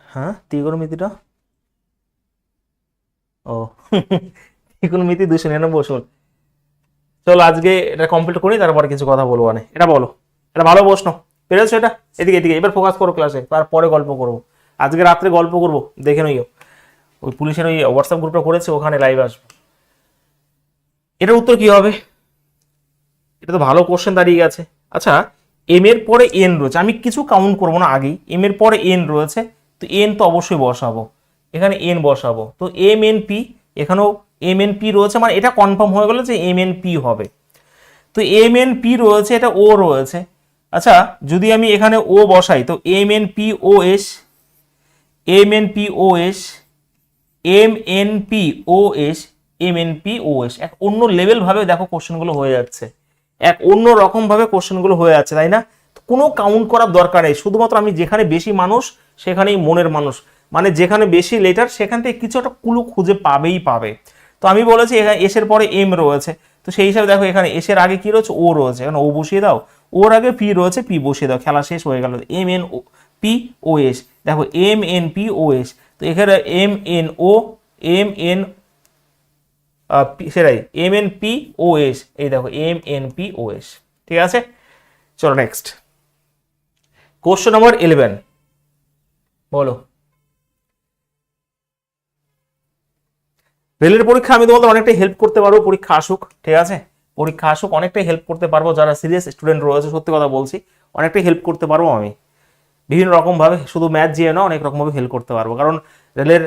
হ্যাঁ ত্রিকোণমিতিটা, ও ত্রিকোণমিতি 299 ওষুধ। চলো আজকে এটা কমপ্লিট করি, তারপরে কিছু কথা বলবো। মানে এটা বলো, এটা ভালো প্রশ্ন, পেরেছো এটা? এদিকে এদিকে এবার ফোকাস করো ক্লাসে, তারপরে গল্প করবো, আজকে রাত্রে গল্প করবো, দেখে নইও। ওই পুলিশের ওই হোয়াটসঅ্যাপ গ্রুপটা করেছে, ওখানে লাইভ আসবো। এটার উত্তর কি হবে? এটা তো ভালো কোশ্চেন দাঁড়িয়ে গেছে। আচ্ছা এম এর পরে এন রয়েছে, আমি কিছু কাউন্ট করবো না আগেই, এম এর পরে এন রয়েছে, তো এন তো অবশ্যই বসাবো, এখানে এন বসাবো, তো এম এন পি, এখানেও এম এন পি রয়েছে, মানে এটা কনফার্ম হয়ে গেল যে এম এন পি হবে। তো এম এন পি রয়েছে, এটা ও রয়েছে। আচ্ছা যদি আমি এখানে ও বসাই, তো M N P O S, M N P O S, M N P O S, M N P O S, এক অন্য লেভেল ভাবে দেখো কোশ্চেনগুলো হয়ে যাচ্ছে, এক অন্য রকম ভাবে কোশ্চেনগুলো হয়ে যাচ্ছে, তাই না? কোনো কাউন্ট করার দরকার নেই, শুধুমাত্র আমি যেখানে বেশি মানুষ সেখানেই মনের মানুষ, মানে যেখানে বেশি লেটার সেখান থেকে কিছু একটা কুলু খুঁজে পাবেই পাবে। তো আমি বলেছি এখানে এসের পরে এম রয়েছে, তো সেই হিসাবে দেখো এখানে এসের আগে কি রয়েছে, ও রয়েছে, এখানে ও বসিয়ে দাও, ওর আগে পি রয়েছে, পি বসিয়ে দাও, খেলা শেষ হয়ে গেল। M N P O S, দেখো M N P O S, তো এখানে M N O, M N সেটাই M N P O S, এই দেখো M N P O S, ঠিক আছে। চলো নেক্সট কোশ্চেন নম্বর 11, বলো। রেলের পরীক্ষা আমি তোমাদের অনেকটাই হেল্প করতে পারবো, পরীক্ষা আসুক, ঠিক আছে, পরীক্ষা আসুক, অনেকটাই হেল্প করতে পারবো, যারা সিরিয়াস স্টুডেন্ট রয়েছে, সত্যি কথা বলছি, অনেকটাই হেল্প করতে পারবো আমি, বিভিন্ন রকম ভাবে, শুধু ম্যাথ দিয়ে না, অনেক রকম ভাবে হেল্প করতে পারবো। কারণ রেলের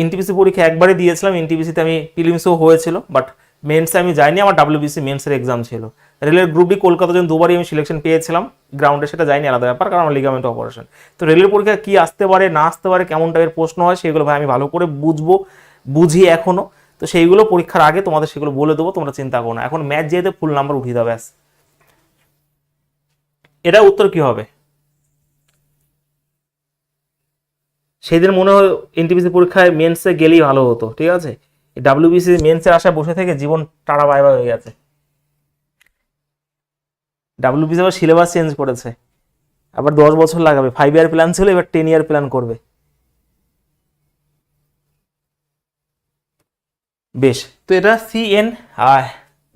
এনটিপিসি পরীক্ষা একবারই দিয়েছিলাম, এনটিপিসিতে আমি প্রিলিমসও হয়েছিল, বাট মেন্সে আমি যাইনি, আমার ডাব্লিউবিসি মেন্সের এক্সাম ছিল। রেলের গ্রুপ ডি কলকাতার জন্য 2বারই আমি সিলেকশন পেয়েছিলাম, গ্রাউন্ডে সেটা যাইনি, আলাদা ব্যাপার, কারণ আমার লিগামেন্ট অপারেশন। তো রেলের পরীক্ষা কি আসতে পারে না আসতে পারে, কেমন টাইপের প্রশ্ন হয়, সেগুলো ভাই আমি ভালো করে বুঝবো, বুঝি এখনো, তো সেইগুলো পরীক্ষার আগে তোমাদের সেগুলো বলে দেবো, তোমরা চিন্তা করো না। এখন ম্যাথ যেতে ফুল নাম্বার উঠিয়ে দাও ব্যাস। এটা উত্তর কি হবে? সেদিন মনে হয় এনটিপিসি পরীক্ষায় মেন্সে গেলেই ভালো হতো, ঠিক আছে, ডাব্লিউবিসি মেন্সের আশায় বসে থেকে জীবন টাড়া বাইবা হয়ে গেছে। ডাব্লিউবিসি আবার সিলেবাস চেঞ্জ করেছে, আবার 10 বছর লাগাবে, 5 ইয়ার প্ল্যান ছিল, এবার 10 ইয়ার প্ল্যান করবে। বেশ, তো এটা সিএন,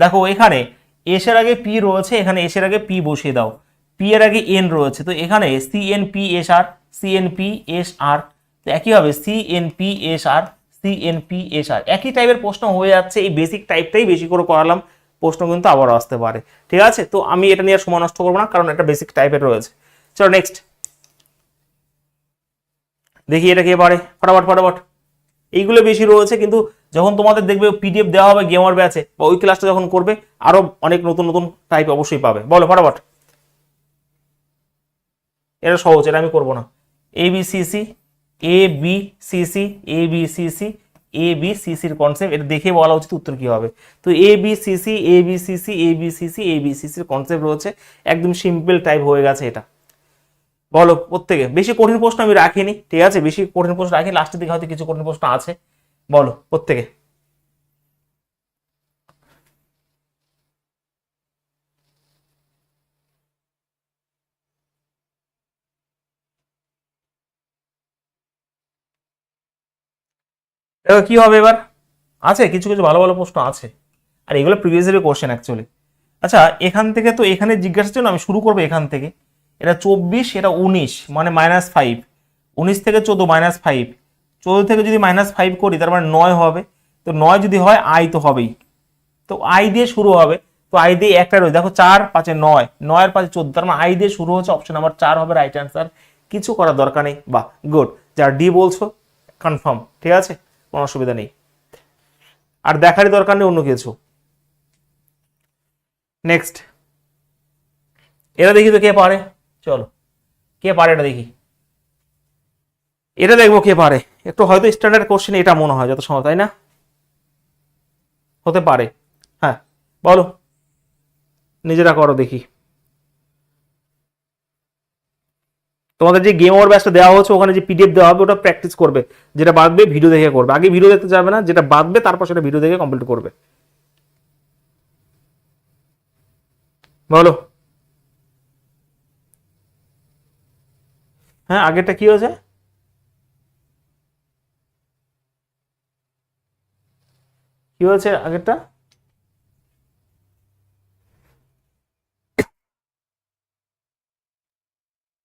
দেখো এখানে এস এর আগে পি রয়েছে, এখানে এস এর আগে পি বসিয়ে দাও, পি এর আগে এন রয়েছে, তো এখানে সিএন পি এস আর, সিএন পি এস আর, তো একই হবে সিএন পি এস আর, সিএন পি এস আর, একই টাইপের প্রশ্ন হয়ে যাচ্ছে, এই বেসিক টাইপটাই বেশি করে করালাম, প্রশ্ন কিন্তু আবারও আসতে পারে, ঠিক আছে। তো আমি এটা নিয়ে সময় নষ্ট করবো না, কারণ এটা বেসিক টাইপের রয়েছে। চলো নেক্সট দেখি এটা কে পারে, ফটাফট ফটাফট। এইগুলো বেশি রয়েছে, কিন্তু যখন তোমাদের দেখবে পিডিএফ দেওয়া হবে গেমার ব্যাচে বা ওই ক্লাসটা যখন করবে আরো অনেক নতুন নতুন টাইপ অবশ্যই পাবে। বলো ফটাফট। এটা সহজ, এটা আমি করবো না। এবিসিসি, এবিসিসি, এবিসিসি, এবিসিসির কনসেপ্ট এটা দেখে বলা উচিত উত্তর কি হবে। তো এবিসিসি, এবিসিসি, এবিসিসি, এবিসিসির কনসেপ্ট রয়েছে, একদম সিম্পল টাইপ হয়ে গেছে এটা। বলো প্রত্যেকে। বেশি কঠিন প্রশ্ন আমি রাখিনি, ঠিক আছে, বেশি কঠিন প্রশ্ন রাখিনি, লাস্টের দিকে হয়তো কিছু কঠিন প্রশ্ন আছে। বলো প্রত্যেকে। দেখো কি হবে এবার, আছে কিছু কিছু ভালো ভালো প্রশ্ন আছে, আর এগুলো প্রিভিয়াস ইয়ারের কোশ্চেন অ্যাকচুয়ালি। আচ্ছা এখান থেকে তো এখানে জিজ্ঞাসা ছিল, আমি শুরু করবো এখান থেকে। এটা 24, এটা 19, মানে -5। 19 থেকে 14 -5, 14 থেকে যদি -5 করি তার মানে 9 হবে। তো 9 যদি হয় আই তো হবেই, তো আই দিয়ে শুরু হবে। তো আই দিয়ে একটা রয়েছে, দেখো 4 5 9, 9 আর 5 14, তার মানে আই দিয়ে শুরু হচ্ছে, অপশন নাম্বার 4 হবে রাইট অ্যান্সার। কিছু করার দরকার নেই, বাহ গুড, যারা ডি বলছো কনফার্ম, ঠিক আছে, কোনো অসুবিধা নেই, আর দেখারই দরকার নেই অন্য কিছু। নেক্সট, এটা দেখি তো কে পারে, চলো কে পারে এটা দেখি, এটা দেখবো কে পারে। একটু হয়তো স্ট্যান্ডার্ড কোশ্চেন এটা মনে হয় যত সময়, তাই না? হতে পারে, হ্যাঁ বলো, নিজেরা করো দেখি। তোমাদের যে গেম ওভার ব্যাচটা দেওয়া হচ্ছে ওখানে যে পিডিএফ দেওয়া হবে ওটা প্র্যাকটিস করবে, যেটা বাদবে ভিডিও দেখে করবে, আগে ভিডিও দেখতে যাবে না, যেটা বাদবে তারপর সেটা ভিডিও দেখে কমপ্লিট করবে। বলো। হ্যাঁ আগেরটা কি হয়েছে, কি হয়েছে আগেরটা?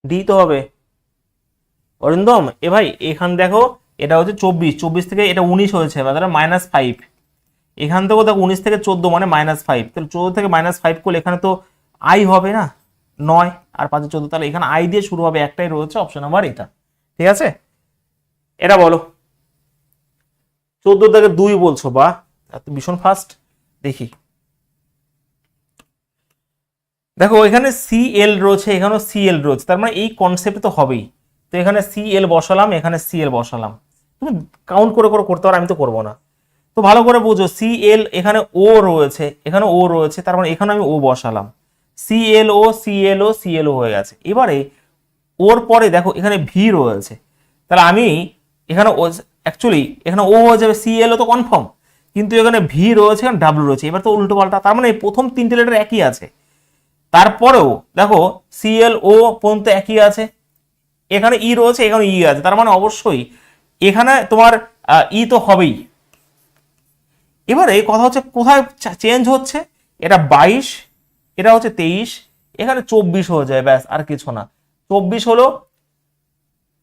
ডি তো হবে অরিন্দম। এ ভাই এখান দেখো, এটা হচ্ছে 24, 24 থেকে এটা 19 হয়েছে, মানে -5। এখান থেকেও দেখো 19 থেকে 14 মানে -5, তাহলে 14 থেকে -5 করলে এখানে তো আই হবে না, 9 আর 5 14, তাহলে এখানে আই দিয়ে শুরু হবে, একটাই রয়েছে অপশন নাম্বার এটা, ঠিক আছে। এটা বলো। 14 থেকে 2 বলছো, বা ভীষণ ফাস্ট। দেখি, দেখো এখানে সিএল রয়েছে, এখানেও সিএল রয়েছে, তার মানে এই কনসেপ্ট তো হবেই। তো এখানে সিএল বসালাম, এখানে সিএল বসালাম, তুমি কাউন্ট করে করে করতে পারো, আমি তো করবো না। তো ভালো করে বুঝো, সিএল এখানে ও রয়েছে, এখানে ও রয়েছে, তার মানে এখানে আমি ও বসালাম, সিএলও সিএলও সিএলও হয়ে গেছে। এবারে ওর পরে দেখো এখানে ভি রয়েছে, তাহলে আমি এখানে অ্যাকচুয়ালি এখানে ও হয়ে যাবে, সিএলও তো কনফার্ম, কিন্তু এখানে ভি রয়েছে, এখানে ডাব্লিউ রয়েছে, এবার তো উল্টো পাল্টা, তার মানে প্রথম 3টে লেটার একই আছে, তারপরেও দেখো সিএল ও পর্যন্ত একই আছে, এখানে ই রয়েছে, এখানে ই আছে, তার মানে অবশ্যই এখানে তোমার ই তো হবেই। এবারে কথা হচ্ছে কোথায় চেঞ্জ হচ্ছে, এটা 22, এটা হচ্ছে 23, এখানে 24 হয়ে যায়, ব্যাস আর কিছু না, 24 হলো,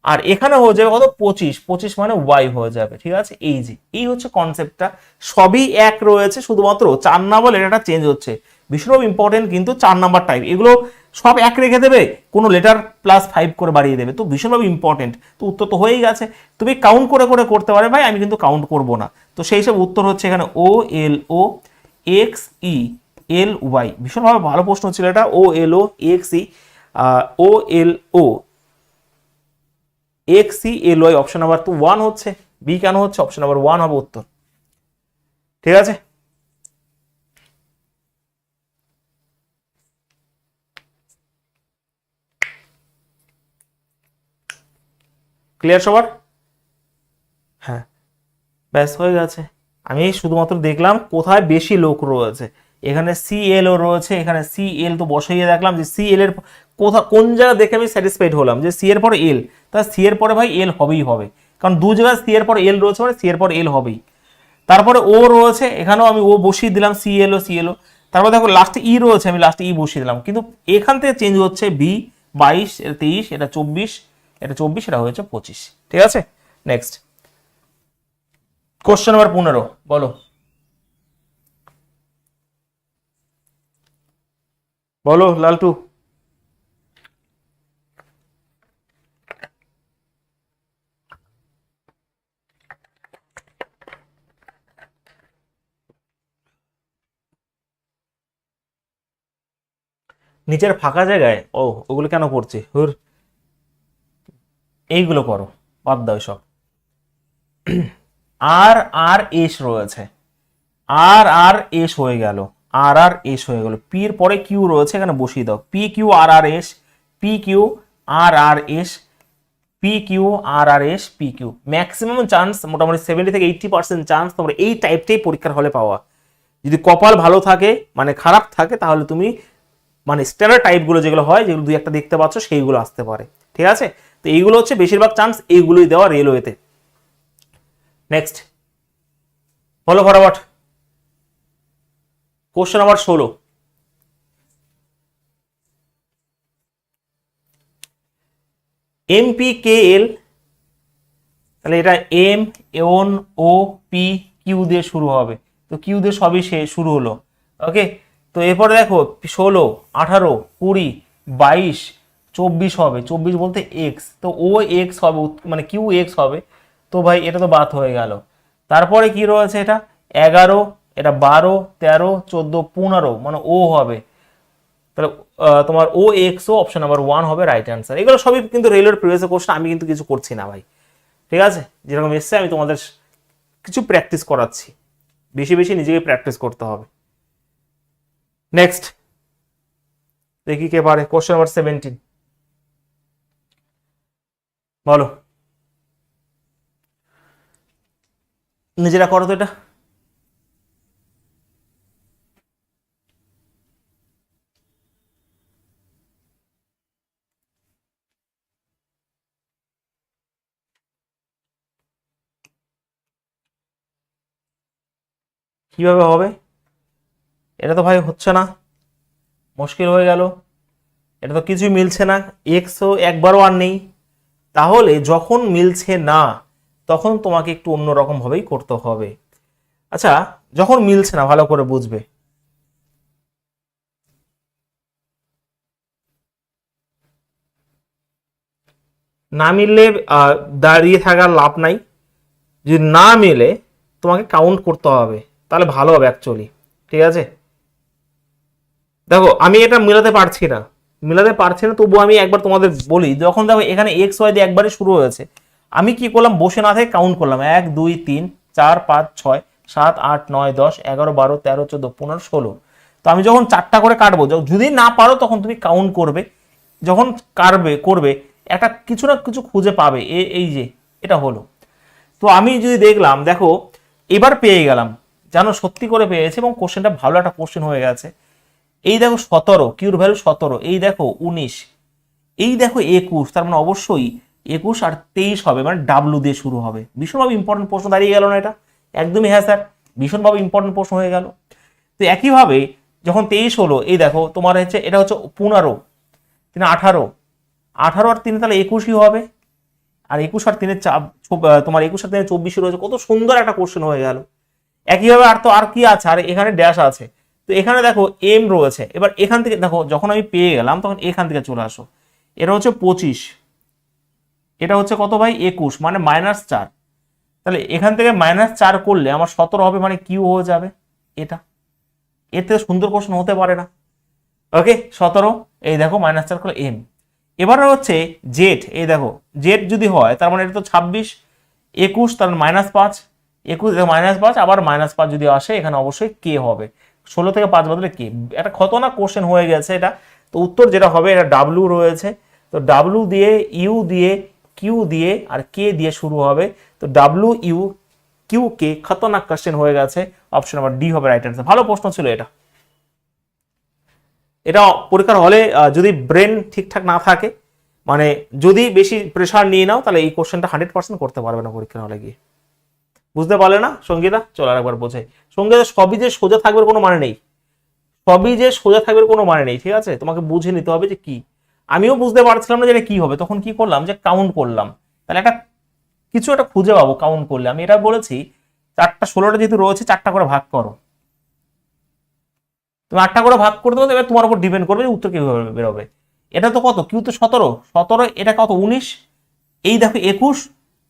আর এখানে হয়ে যাবে কত 25, 25 মানে ওয়াই হয়ে যাবে, ঠিক আছে। এই যে এই হচ্ছে কনসেপ্টটা, সবই এক রয়েছে, শুধুমাত্র 4 নাম্বার লেটারটা চেঞ্জ হচ্ছে, ভীষণ ইম্পর্টেন্ট কিন্তু 4 নাম্বার টাইপ, এগুলো সব এক রেখে দেবে, কোনো লেটার +5 করে বাড়িয়ে দেবে, তো ভীষণভাবে ইম্পর্টেন্ট। তো উত্তর তো হয়েই গেছে, তুমি কাউন্ট করে করে করতে পারে ভাই, আমি কিন্তু কাউন্ট করব না। তো সেই সব উত্তর হচ্ছে এখানে ও এল ও এক্স ই এল ওয়াই, ভীষণভাবে ভালো প্রশ্ন ছিল এটা, O L O X E O L O X C L Y, option number তো 1 হচ্ছে, বি কেন হচ্ছে, অপশন নাম্বার 1 হবে উত্তর, ঠিক আছে। ক্লিয়ার সবার? হ্যাঁ ব্যাস হয়ে গেছে। আমি শুধুমাত্র দেখলাম কোথায় বেশি লোক রয়েছে, এখানে সিএল ও রয়েছে, এখানে সিএল তো বসাইয়ে দেখলাম যে সিএল এর কোন জায়গা দেখে আমি স্যাটিসফাইড হলাম যে সি এর পরে এল, তা সি এর পরে ভাই এল হবেই হবে, কারণ দু জায়গায় সি এর পরে এল রয়েছে মানে সি এর পরে এল হবেই। তারপরে ও রয়েছে, এখানেও আমি ও বসিয়ে দিলাম, সিএলও সিএলও, তারপর দেখো লাস্টে ই রয়েছে, আমি লাস্টে ই বসিয়ে দিলাম, কিন্তু এখান থেকে চেঞ্জ হচ্ছে বি 22, এটা 23, এটা 24, এটা 24, এটা হয়েছে 25, ঠিক আছে। নেক্সট কোশ্চেন নাম্বার 15, বলো। বলো লালটু। নিচের ফাঁকা জায়গায় ওগুলো কেন করছি হুর, এইগুলো করো, বাদ দাও সব। আর আর এস রয়েছে, আর আর এস হয়ে গেল, আর আর এস হয়ে গেল, পি এর পরে কিউ রয়েছে, এখানে বসিয়ে দাও, P Q R R S, P Q R R S, P Q R R S, P Q. Maximum chance মোটামুটি 70 থেকে 80% চান্স তোমরা এই টাইপটাই পরীক্ষার হলে পাওয়া। যদি কপাল ভালো থাকে, মানে খারাপ থাকে, তাহলে তুমি মানে স্ট্যান্ডার্ড টাইপগুলো যেগুলো হয়, যেগুলো দুই একটা দেখতে পাচ্ছ, সেইগুলো আসতে পারে। ঠিক আছে, তো এইগুলো হচ্ছে বেশিরভাগ চান্স এইগুলোই দেওয়া রেলওয়েতে। নেক্সট বলো ফটাফট, কোশ্চেন নাম্বার 16। এমপিকেএল, তাহলে এটা M N O P Q দিয়ে শুরু হবে, তো কিউ দিয়ে সবই শুরু হলো। ওকে, তো এরপরে দেখো 16, 18, 20, 22, 24 হবে, 24 বলতে এক্স, তো ও এক্স হবে, মানে কিউ এক্স হবে, তো ভাই এটা তো বাদ হয়ে গেল। তারপরে কি রয়েছে, এটা 11, এটা 12, 13, 14, 15, মানে ও হবে, তাহলে তোমার ও এক্স ও অপশন নাম্বার 1 হবে রাইট অ্যান্সার। এগুলো সবই কিন্তু রেলওয়ের প্রিভিয়াস কোশ্চেন, আমি কিন্তু কিছু করছি না ভাই। ঠিক আছে, যেরকম এসছে আমি তোমাদের কিছু প্র্যাকটিস করাচ্ছি, বেশি বেশি নিজেকে প্র্যাকটিস করতে হবে। নেক্সট দেখি কে পারে, কোশ্চেন নাম্বার 17 বলো, নিজেরা করো তো এটা। কিভাবে হবে, এটা তো ভাই হচ্ছে না, মুশকিল হয়ে গেল, এটা তো কিছুই মিলছে না, এক্সও একবারও আর নেই। তাহলে যখন মিলছে না, তখন তোমাকে একটু অন্যরকম ভাবেই করতে হবে। আচ্ছা, যখন মিলছে না, ভালো করে বুঝবে, না মিললে দাঁড়িয়ে থাকার লাভ নাই, যদি না মেলে তোমাকে কাউন্ট করতে হবে, তাহলে ভালো হবে অ্যাকচুয়ালি। ঠিক আছে, দেখো আমি এটা মিলাতে পারছি না, তবুও আমি একবার তোমাদের বলি, যখন দেখো এখানে এক্স ওয়াই দিয়ে একবারই শুরু হয়েছে, আমি কি করলাম, বসে না থেকে কাউন্ট করলাম, 1 2 3 4 5 6 7 8 9 10 11 12 13 14 15 16। তো আমি যখন 4টা করে কাটবো, যদি না পারো তখন তুমি কাউন্ট করবে, যখন করবে একটা কিছু না কিছু খুঁজে পাবে, এই যে এটা হলো। তো আমি যদি দেখলাম, দেখো এবার পেয়ে গেলাম, জানো সত্যি করে পেয়েছে, এবং কোশ্চেনটা ভালো একটা কোশ্চেন হয়ে গেছে। এই দেখো 17, কিউর ভ্যালু 17, এই দেখো 19, এই দেখো 21, তার মানে অবশ্যই 21 আর 23 হবে, মানে ডাব্লু দিয়ে শুরু হবে। ভীষণভাবে ইম্পর্টেন্ট প্রশ্ন দাঁড়িয়ে গেল না এটা? একদমই হ্যাঁ স্যার, ভীষণভাবে ইম্পর্টেন্ট প্রশ্ন হয়ে গেল। তো একইভাবে যখন 23 হলো, এই দেখো তোমার হচ্ছে এটা হচ্ছে 15, 3 18, 18 আর 3 তাহলে 21ই হবে, আর 21 আর 3 তোমার 21 আর 3 24 রয়েছে, কত সুন্দর একটা কোশ্চেন হয়ে গেল। একইভাবে আর তো আর কি আছে, আর এখানে ড্যাশ আছে, তো এখানে দেখো এম রয়েছে, এবার এখান থেকে দেখো যখন আমি পেয়ে গেলাম, তখন এখান থেকে চলে আসো, এটা হচ্ছে 25, এটা হচ্ছে কত ভাই 21, মানে -4, তাহলে এখান থেকে -4 করলে আমার 17 হবে, মানে কিউ হয়ে যাবে এটা। এর থেকে সুন্দর কোশ্চেন হতে পারে না। ওকে, 17, এই দেখো -4 করলে এম। এবারে হচ্ছে জেড, এই দেখো জেড যদি হয়, তার মানে এটা তো 26, 21, তার -5, 21 -5, আবার -5 যদি আসে, এখানে অবশ্যই কে হবে, 16 থেকে 5 বদলে কে। একটা খতরনাক কোশ্চেন হয়ে গেছে এটা। তো উত্তর যেটা হবে, এটা ডাব্লিউ রয়েছে, তো ডাব্লিউ দিয়ে, ইউ দিয়ে, কিউ দিয়ে, আর কে দিয়ে শুরু হবে, তো W you Q K, Khatarnak question হয়ে গেছে, অপশন নাম্বার ডি হবে রাইট অ্যান্সার। ভালো প্রশ্ন ছিল এটা। এটা পরীক্ষার হলে যদি ব্রেন ঠিকঠাক না থাকে, মানে যদি বেশি প্রেশার নিয়ে নাও, তাহলে এই কোশ্চেনটা 100% করতে পারবে না পরীক্ষার হলে গিয়ে। বুঝতে পারলে না সঙ্গীতা? চলো আরেকবার বোঝাই। সঙ্গীতা, সবই যে সোজা থাকবে কোনো মানে নেই, সবই যে সোজা থাকবে কোনো মানে নেই, ঠিক আছে? তোমাকে বুঝে নিতে হবে যে কি। আমিও বুঝতে পারছিলাম না যে এটা কি হবে, তখন কি করলাম, যে কাউন্ট করলাম, তাহলে একটা কিছু একটা খুঁজে পাবো কাউন্ট করলে। আমি এটা বলেছি 4টা 16টা যেহেতু রয়েছে, 4টা করে ভাগ করো, তুমি 8টা করে ভাগ করতে পারো, এবার তোমার উপর ডিপেন্ড করবে যে উত্তর কিভাবে বেরোবে। এটা তো কত, কিউ তো 17, 17, এটা কত 19, এই দেখো 21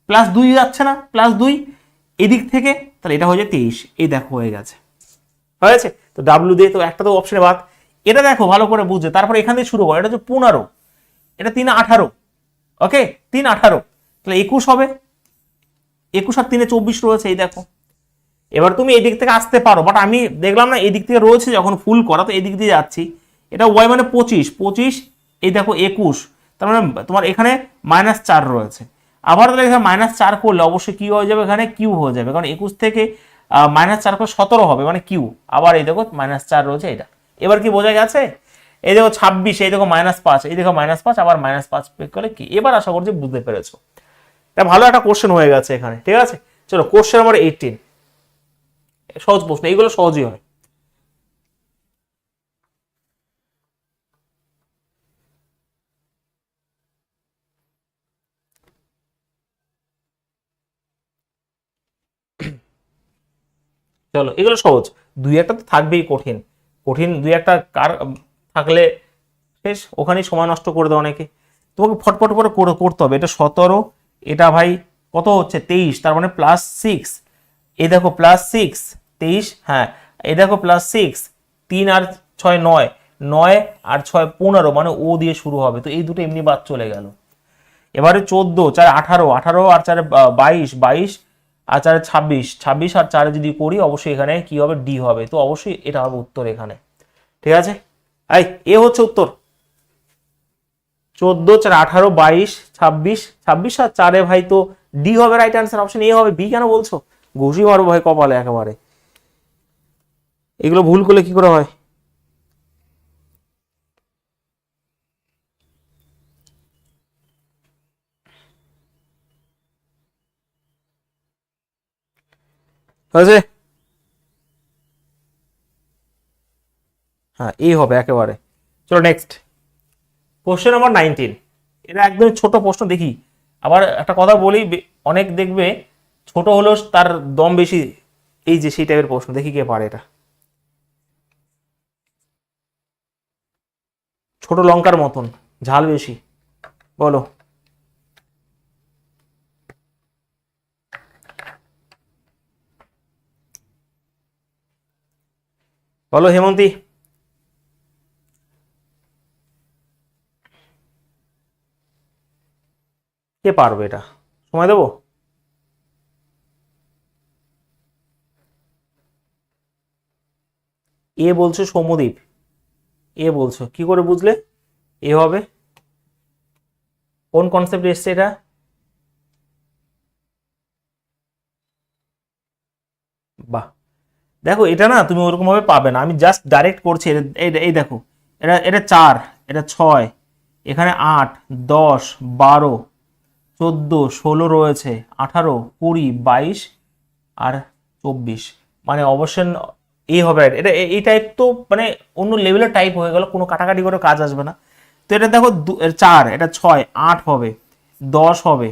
প্লাস 2 যাচ্ছে না, প্লাস 2 এদিক থেকে, তাহলে এটা হয়ে যায় 23, এই দেখো হয়ে গেছে, হয়েছে। তো ডাব্লিউ দিয়ে তো একটা তো অপশনে বাদ, এটা দেখো ভালো করে বুঝে, তারপর এখান থেকে শুরু করো, এটা হচ্ছে 15, এটা 3 18, ওকে 3 18, তাহলে 21 হবে, 21 আর 3 24 রয়েছে, এই দেখো। এবার তুমি এই দিক থেকে আসতে পারো, বাট আমি দেখলাম না এই দিক থেকে রয়েছে যখন ফুল করা, তো এই দিক দিয়ে যাচ্ছি। এটা ওয়াই মানে 25, 25, এই দেখো 21, তার মানে তোমার এখানে -4 রয়েছে। আবার তাহলে এখানে -4 করলে অবশ্যই কি হয়ে যাবে, এখানে কিউ হয়ে যাবে, কারণ 21 থেকে -4 করে 17 হবে, মানে কিউ। আবার এই দেখো -4 রয়েছে এটা। এবার কি বোঝা গেছে? এই দেখো 26, এই দেখো -5, এই দেখো -5, আবার -5 পেক করলে কি। এবার আশা করছি বুঝতে পেরেছো। এটা ভালো একটা কোশ্চেন হয়ে গেছে এখানে, ঠিক আছে। চলো কোশ্চেন নাম্বার 18, সহজ প্রশ্ন, এইগুলো সহজই হয়। চলো এগুলো সহজ, দুই একটা তো থাকবেই কঠিন, কঠিন দুই একটা কার থাকলে শেষ, ওখানেই সময় নষ্ট করে দেয় অনেকে। তোমাকে ফটফট করে করতে হবে। এটা 17, এটা ভাই কত হচ্ছে 23, তার মানে +6, এই দেখো +6 23, হ্যাঁ এই দেখো +6, 3 আর 6 9, 9 আর 6 15, মানে ও দিয়ে শুরু হবে, তো এই দুটো এমনি বাদ চলে গেল। এবারে 14, 4 18, 18 আর 4 22, 22 আর 4 26, 26 আর 4 যদি করি অবশ্যই এখানে কি হবে, ডি হবে, তো অবশ্যই এটা হবে উত্তর এখানে, ঠিক আছে। এই এ হচ্ছে উত্তর। 14, 4 18, 22, 26, 26 আর 4 ভাই, তো ডি হবে রাইট অ্যান্সার, অপশন এ হবে। বি কেন বলছো? ঘুষি মারবো ভাই কপালে একেবারে, এগুলো ভুল করলে কি করে হয়। হয়েছে, হ্যাঁ এই হবে একেবারে। চলো নেক্সট কোশ্চেন নাম্বার 19, এটা একদম ছোট প্রশ্ন। দেখি আবার একটা কথা বলি, অনেক দেখবে ছোট হলেও তার দম বেশি, এই যে সেই টাইপের প্রশ্ন, দেখি কে পারে এটা। ছোট লঙ্কার মতন ঝাল বেশি, বলো বলো হেমন্তী। কে পারবে এটা, সময় দেবো। এ বলছো সৌম্যদীপ, এ বলছো কি করে বুঝলে এ হবে? কোন কনসেপ্ট এসছে এটা? বাহ, দেখো এটা না তুমি ওরকম ভাবে পাবে না, আমি জাস্ট ডাইরেক্ট করছি। এই দেখো, এটা এটা 4, এটা 6, এখানে 8 10 12 14 16 রয়েছে, 18 20 22 আর 24, মানে অবশ্যই এই হবে। এটা এই টাইপ তো মানে অন্য লেভেলের টাইপ হয়ে গেল, কোনো কাটাকাটি করে কাজ আসবে না। তো এটা দেখো 4, এটা 6 8 হবে, 10 হবে,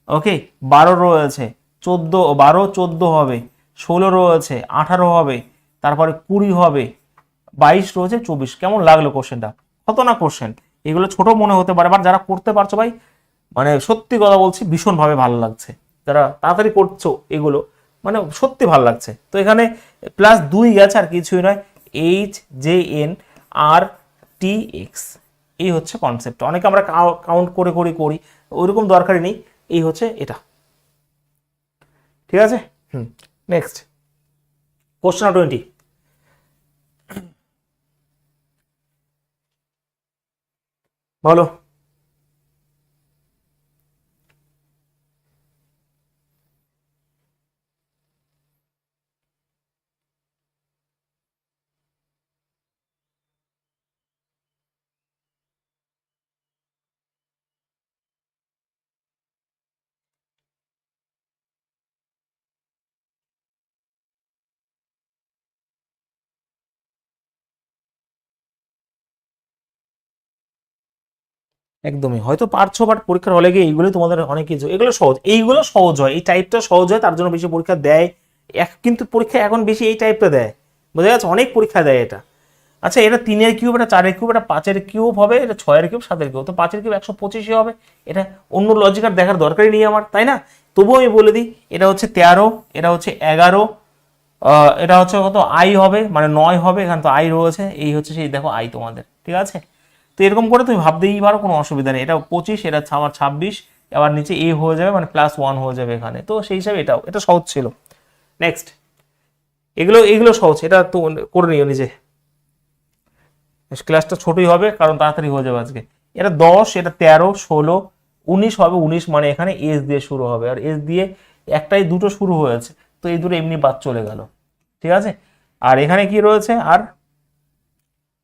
ওকে 12 রয়েছে, 14 12 14 হবে, 16 রয়েছে, 18 হবে, তারপরে 20 হবে, 22 রয়েছে, 24। কেমন লাগলো কোশ্চেনটা? কত না কোশ্চেন, এগুলো ছোট মনে হতে পারে, বাট যারা করতে পারছো ভাই, মানে সত্যি কথা বলছি ভীষণভাবে ভালো লাগছে, যারা তাড়াতাড়ি করছো এগুলো, মানে সত্যি ভালো লাগছে। তো এখানে +2 গেছে, আর কিছুই নয়, HJNRTX, এই হচ্ছে কনসেপ্ট। অনেকে আমরা কাউন্ট করে করে করি, ওইরকম দরকারই নেই, এই হচ্ছে এটা, ঠিক আছে। নেক্সট কোশ্চেন 20, বলো। একদমই হয়তো পারছো, বাট পরীক্ষার হলে গিয়ে এইগুলো তোমাদের অনেক কিছু, এগুলো সহজ, এইগুলো সহজ হয়, এই টাইপটা সহজ হয়, তার জন্য বেশি পরীক্ষা দেয়। কিন্তু পরীক্ষা এখন বেশি এই টাইপটা দেয়, বোঝা যাচ্ছে, অনেক পরীক্ষা দেয় এটা। আচ্ছা, এটা 3-এর কিউব, এটা 4-এর কিউব, এটা 5-এর কিউব হবে, এটা 6-এর কিউব, 7-এর কিউব, তো 5-এর কিউব 125 হবে। এটা অন্য লজিক আর দেখার দরকারই নেই আমার, তাই না? তবুও আমি বলে দিই, এটা হচ্ছে 13, এটা হচ্ছে 11, এটা হচ্ছে কত আই হবে, মানে 9 হবে, এখানে তো আই রয়েছে, এই হচ্ছে সেই দেখো আই তোমাদের, ঠিক আছে। তো এরকম করে তুমি ভাবতেই পারো, কোনো অসুবিধা নেই। এটা 25, এটা আমার 26, আবার নিচে এ হয়ে যাবে, মানে +1 হয়ে যাবে এখানে। তো সেই হিসাবে এটা সহজ ছিল। নেক্সট, এগুলো এগুলো সহজ, এটা তো করে নিও নিজে। ক্লাসটা ছোটই হবে কারণ তাড়াতাড়ি হয়ে যাবে আজকে। এটা 10, এটা 13, 16, 19 হবে। 19 মানে এখানে এস দিয়ে শুরু হবে, আর এস দিয়ে একটাই দুটো শুরু হয়েছে, তো এই দুটো এমনি বাদ চলে গেল, ঠিক আছে। আর এখানে কি রয়েছে, আর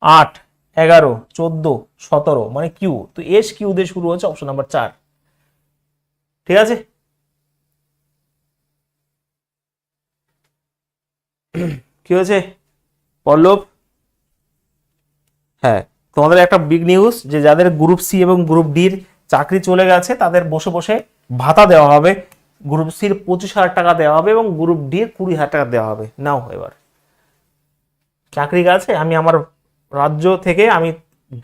8, 11, 14, 17 মানে কিউ, তো এস কিউ দিয়ে শুরু হচ্ছে, অপশন নাম্বার 4, ঠিক আছে। কি হয়েছে পল্লব? হ্যাঁ, তোমাদের একটা বিগ নিউজ, যে যাদের গ্রুপ সি এবং গ্রুপ ডির চাকরি চলে গেছে তাদের বসে বসে ভাতা দেওয়া হবে। গ্রুপ সির 25,000 টাকা দেওয়া হবে এবং গ্রুপ ডির 20,000 টাকা দেওয়া হবে। নাও এবার চাকরি গেছে, আমি আমার রাজ্য থেকে আমি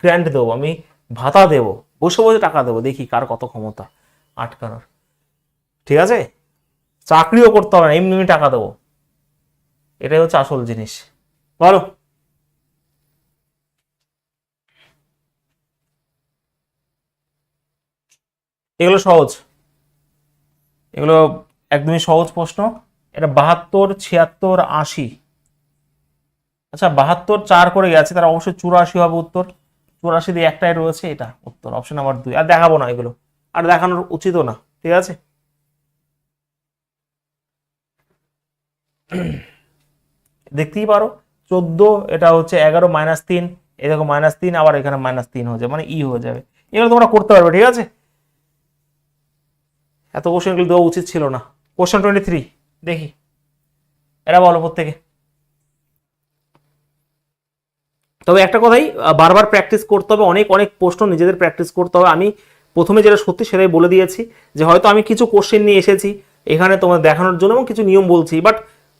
গ্র্যান্ট দেবো, আমি ভাতা দেবো, বসে বসে টাকা দেবো, দেখি কার কত ক্ষমতা আটকানোর, ঠিক আছে। চাকরিও করতে হবে না, এমনি এমনি টাকা দেবো, এটাই হচ্ছে আসল জিনিস। বলো। এগুলো সহজ, এগুলো একদমই সহজ প্রশ্ন। এটা 72, 76, 80। আচ্ছা 72 4 করে গেছে, তার অবশ্যই 84 হবে উত্তর। 84 দিয়ে একটাই রয়েছে, এটা উত্তর, অপশন নাম্বার 2। আর দেখাবো না এগুলো, আর দেখানোর উচিতও না, ঠিক আছে। দেখতেই পারো 14, এটা হচ্ছে 11 -3, এই দেখো -3, আবার এখানে -3 হয়ে যাবে, মানে ই হয়ে যাবে। এগুলো তোমরা করতে পারবে, ঠিক আছে। এত কোশ্চেন এগুলো দেওয়া উচিত ছিল না। কোশ্চেন 23 দেখি, এরা বলো প্রত্যেকে। তবে একটা কথাই বারবার প্র্যাকটিস করতে হবে, অনেক অনেক প্রশ্ন নিজেদের প্র্যাকটিস করতে হবে। আমি প্রথমে যেটা সত্যি সেটাই বলে দিয়েছি, যে হয়তো আমি কিছু কোশ্চেন নিয়ে এসেছি এখানে তোমার দেখানোর জন্য এবং কিছু নিয়ম বলছি, বাট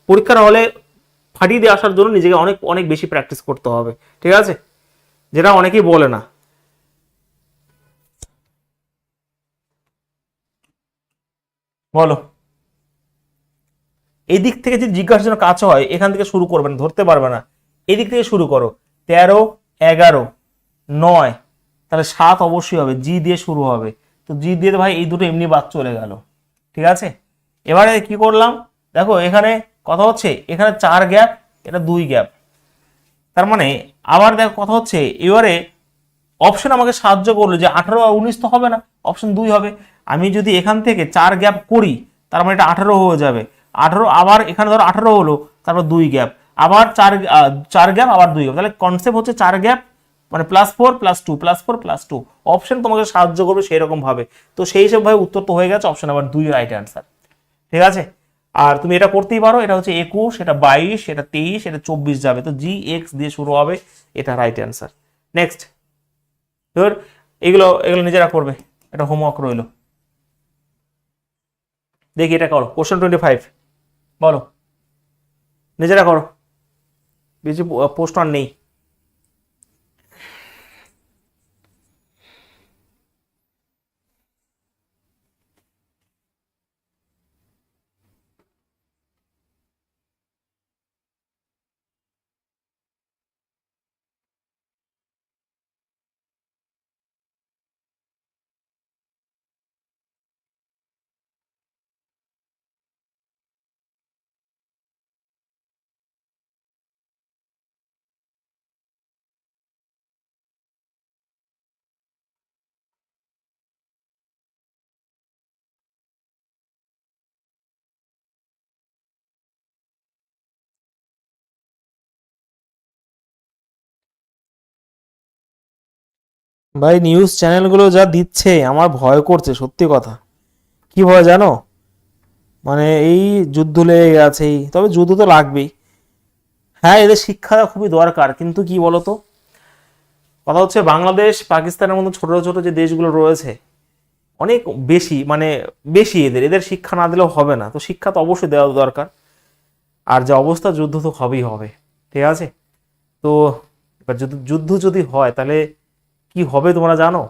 পরীক্ষার হলে ফাটিয়ে দিয়ে আসার জন্য নিজেকে অনেক অনেক বেশি প্র্যাকটিস করতে হবে, ঠিক আছে, যেটা অনেকেই বলে না। বলো। এই দিক থেকে যদি জিজ্ঞাসার জন্য কাছে হয়, এখান থেকে শুরু করবে না, ধরতে পারবে না, এদিক থেকে শুরু করো। 13, 11, 9, তাহলে 7 অবশ্যই হবে, জি দিয়ে শুরু হবে। তো জি দিয়ে ভাই এই দুটো এমনি বাদ চলে গেল, ঠিক আছে। এবারে কি করলাম, দেখো এখানে কথা হচ্ছে, এখানে 4 গ্যাপ, এটা 2 গ্যাপ, তার মানে আবার দেখো কথা হচ্ছে, এবারে অপশন আমাকে সাহায্য করলো যে 18 আর 19 তো হবে না, অপশন 2 হবে। আমি যদি এখান থেকে 4 গ্যাপ করি, তার মানে এটা 18 হয়ে যাবে। 18, আবার এখানে ধরো 18 হলো, তারপর 2 গ্যাপ, আবার 4 গ্যাপ, আবার 2 গ্যাপ, তাহলে কনসেপ্ট হচ্ছে 4 গ্যাপ মানে +4 +2 +4 +2। অপশন তোমাকে সাহায্য করবে সেই রকম ভাবে। তো সেই হিসেবে ভাবে উত্তর তো হয়ে গেছে, অপশন নাম্বার 2 রাইট অ্যান্সার, ঠিক আছে। আর তুমি এটা করতেই পারো, এটা হচ্ছে 21, এটা 22, এটা 23, এটা 24 যাবে, তো জি এক্স দিয়ে শুরু হবে, এটা রাইট অ্যান্সার। নেক্সট, ধর এগুলো এগুলো নিজেরা করবে, এটা হোমওয়ার্ক রইলো। দেখি এটা করো, কোশ্চেন 25, বলো, নিজেরা করো, বেশি প্রশ্ন আর নেই। ভাই নিউজ চ্যানেলগুলো যা দিচ্ছে আমার ভয় করছে, সত্যি কথা। কি ভয় জানো, মানে এই যুদ্ধ লেগে গেছে, তবে যুদ্ধ তো লাগবেই। হ্যাঁ, এদের শিক্ষা খুবই দরকার, কিন্তু কি বলতো, কথা হচ্ছে বাংলাদেশ পাকিস্তানের মতো ছোট ছোট যে দেশগুলো রয়েছে, অনেক বেশি, মানে বেশি এদের এদের শিক্ষা না দিলেও হবে না, তো শিক্ষা তো অবশ্যই দেওয়া দরকার। আর যে অবস্থা, যুদ্ধ তো হবেই হবে, ঠিক আছে। তো এবার যদি যুদ্ধ যদি হয় তাহলে কি হবে তোমরা জানো?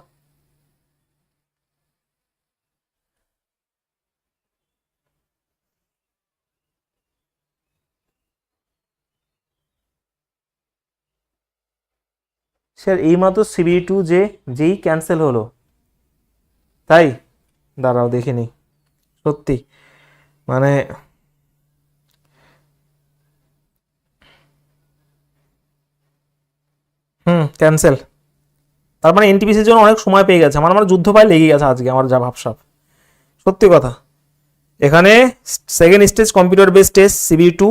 স্যার এইমাত্র CB2 যেই ক্যান্সেল হলো, তাই? দাঁড়াও দেখিনি, সত্যি মানে ক্যান্সেল। তার মানে এনটিপিসির জন্য অনেক সময় পেয়ে গেছে, আমার যুদ্ধ পায় লেগে গেছে আজকে আমার যা ভাবসাব, সত্যি কথা। এখানে second stage computer based test CB2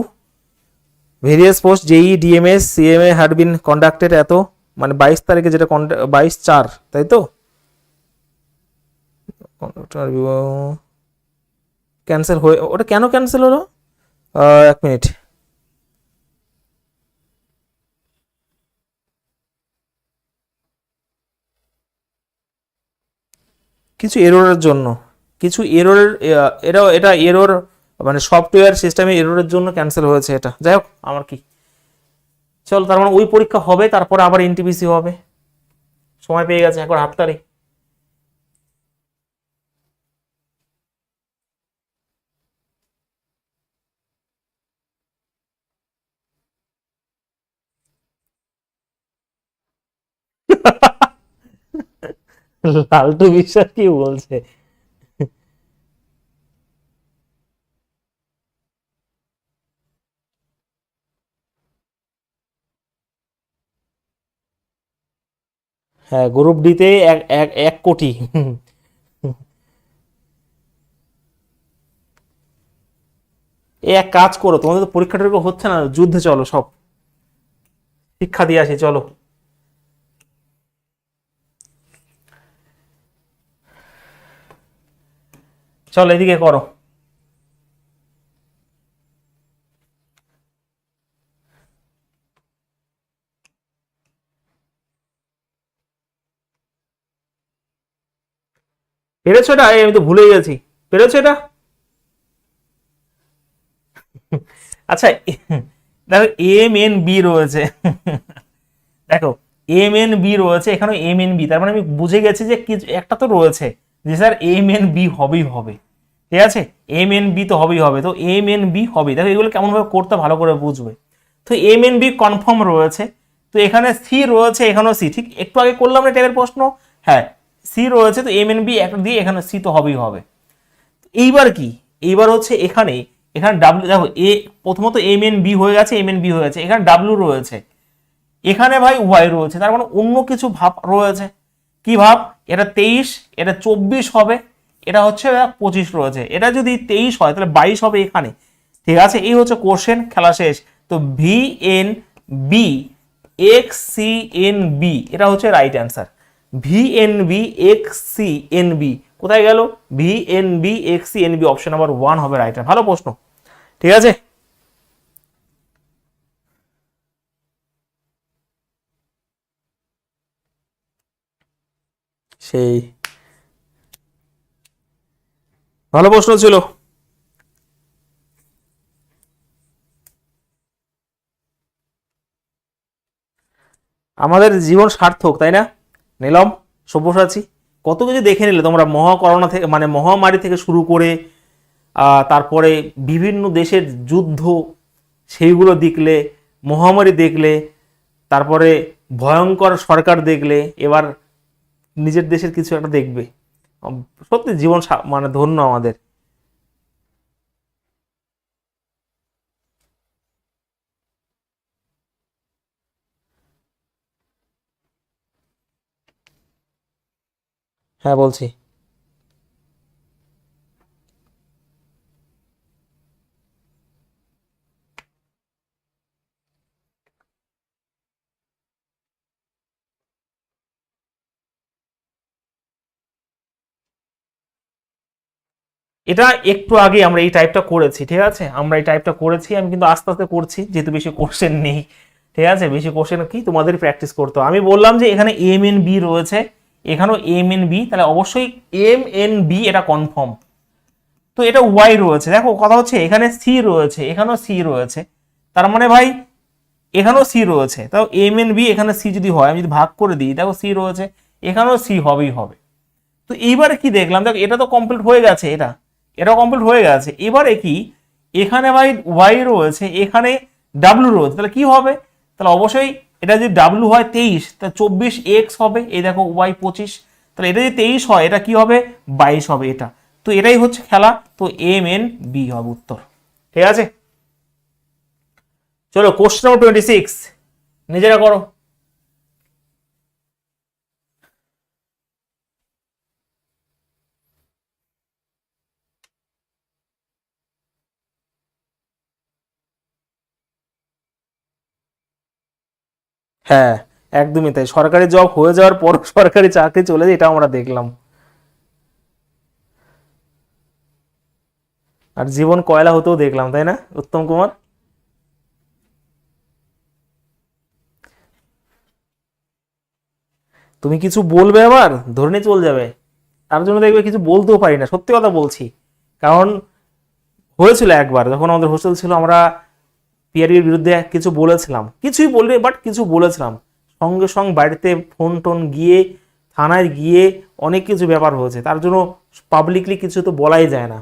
various post JEE DMS CMA had been conducted, এত মানে 22 তারিখে, যেটা 22/4, তাই তো? ক্যান্সেল হয়ে, ওটা কেন ক্যান্সেল হলো? 1 মিনিট, কিছু এররের জন্য, কিছু এররের, এটা এরর মানে সফটওয়্যার সিস্টেমে এররের জন্য ক্যান্সেল হয়েছে এটা। যাই হোক, আমার কি, চল, তার মানে ওই পরীক্ষা হবে, তারপরে আবার এনটিপিসি হবে, সময় পেয়ে গেছে একবার হাততালি। লালটু বিশ্বাস কি বলছে? হ্যাঁ, গ্রুপ ডিতে 1 কোটি। এক কাজ করো, তোমাদের তো পরীক্ষা টরীক্ষা হচ্ছে না, যুদ্ধে চলো, সব শিক্ষা দিয়ে আসি, চলো। চলো এদিকে করো। পেরেছো এটা? আমি তো ভুলে গেছি, পেরেছো এটা? আচ্ছা, দেখো MNB রয়েছে, দেখো MNB রয়েছে, এখানে MNB, তার মানে আমি বুঝে গেছি যে কিছু একটা তো রয়েছে, যে স্যার MNB হবেই হবে, ঠিক আছে, MNB তো হবেই হবে, তো MNB হবে। দেখো এগুলো কেমন ভাবে করতে ভালো করে বুঝবে। তো MNB কনফার্ম রয়েছে, তো এখানে সি রয়েছে, এখানেও সি, ঠিক একটু আগে করলাম না টাইপের প্রশ্ন, হ্যাঁ সি রয়েছে, তো MNB একটা দিয়ে এখানে সি তো হবেই হবে। এইবার কি, এইবার হচ্ছে এখানে, এখানে ডাব্লিউ, দেখো প্রথমত MNB হয়ে গেছে, MNB হয়ে গেছে, এখানে ডাব্লিউ রয়েছে, এখানে ভাই ওয়াই রয়েছে, তার মানে অন্য কিছু ভাব রয়েছে। কি ভাব? এটা 23, এটা 24 হবে, এটা হচ্ছে 25 রয়েছে, এটা যদি 23 হয় তাহলে 22 হবে এখানে, ঠিক আছে। এই হচ্ছে কোশ্চেন, খেলা শেষ। তো VNB এটা হচ্ছে রাইট অ্যান্সার। VNB কোথায় গেল? VNB অপশন নাম্বার 1 হবে রাইট। ভালো প্রশ্ন, ঠিক আছে। সেই ভালো প্রশ্ন ছিল। আমাদের জীবন সার্থক, তাই না? নিলাম, সব্যসাচী, কত কিছু দেখে নিলে তোমরা, মহাকরোনা থেকে মানে মহামারী থেকে শুরু করে তারপরে বিভিন্ন দেশের যুদ্ধ, সেইগুলো দেখলে, মহামারী দেখলে, তারপরে ভয়ঙ্কর সরকার দেখলে, এবার নিজের দেশের কিছু একটা দেখবে। সত্যি জীবন মানে ধন্য আমাদের। হ্যাঁ বলছি। এটা একটু আগে আমরা এই টাইপটা করেছি, ঠিক আছে, আমরা এই টাইপটা করেছি, আমি কিন্তু আস্তে আস্তে করছি, যেহেতু বেশি কোশ্চেন নেই, ঠিক আছে, বেশি কোশ্চেন কি তোমাদের প্র্যাকটিস করতে হবে। আমি বললাম যে এখানে MNB রয়েছে, এখানেও MNB, তাহলে অবশ্যই MNB এটা কনফার্ম। তো এটা ওয়াই রয়েছে, দেখো কথা হচ্ছে, এখানে সি রয়েছে, এখানেও সি রয়েছে, তার মানে ভাই এখানেও সি রয়েছে, তাও MNB এখানে সি যদি হয়, আমি যদি ভাগ করে দিই, দেখো সি রয়েছে, এখানেও সি হবেই হবে। তো এইবারে কি দেখলাম, দেখো এটা তো কমপ্লিট হয়ে গেছে, এটাও কমপ্লিট হয়ে গেছে। এবারে কি, এখানে ভাই ওয়াই রয়েছে, এখানে ডাব্লিউ রয়েছে, তাহলে কি হবে? তাহলে অবশ্যই এটা যদি ডাব্লু হয় 23, তা 24x হবে, এই দেখো y 25, তাহলে এটা যদি 23 হয় এটা কি হবে 22 হবে এটা। তো এটাই হচ্ছে খেলা, তো MNB হবে উত্তর। ঠিক আছে, চলো কোশ্চেন নম্বর 26 নিজেরা করো। হ্যাঁ, একদমই তাই, সরকারি জব হয়ে যাওয়ার পর সরকারি চাকরি চলে যায়, এটা আমরা দেখলাম। আর জীবন কয়লা হতেও দেখলাম, তাই না উত্তম কুমার? তুমি কিছু বলবে আবার ধরে নিয়ে চলে যাবে, তার জন্য দেখবে কিছু বলতেও পারি না, সত্যি কথা বলছি। কারণ হয়েছিল একবার যখন আমাদের হোস্টেল ছিল, আমরা পিআরির বিরুদ্ধে কিছু বলেছিলাম, কিছুই বলি বাট কিছু বলেছিলাম, সঙ্গে সঙ্গে বাড়িতে ফোন টোন গিয়ে থানায় গিয়ে অনেক কিছু ব্যাপার হয়েছে, তার জন্য পাবলিকলি কিছু তো বলাই যায় না।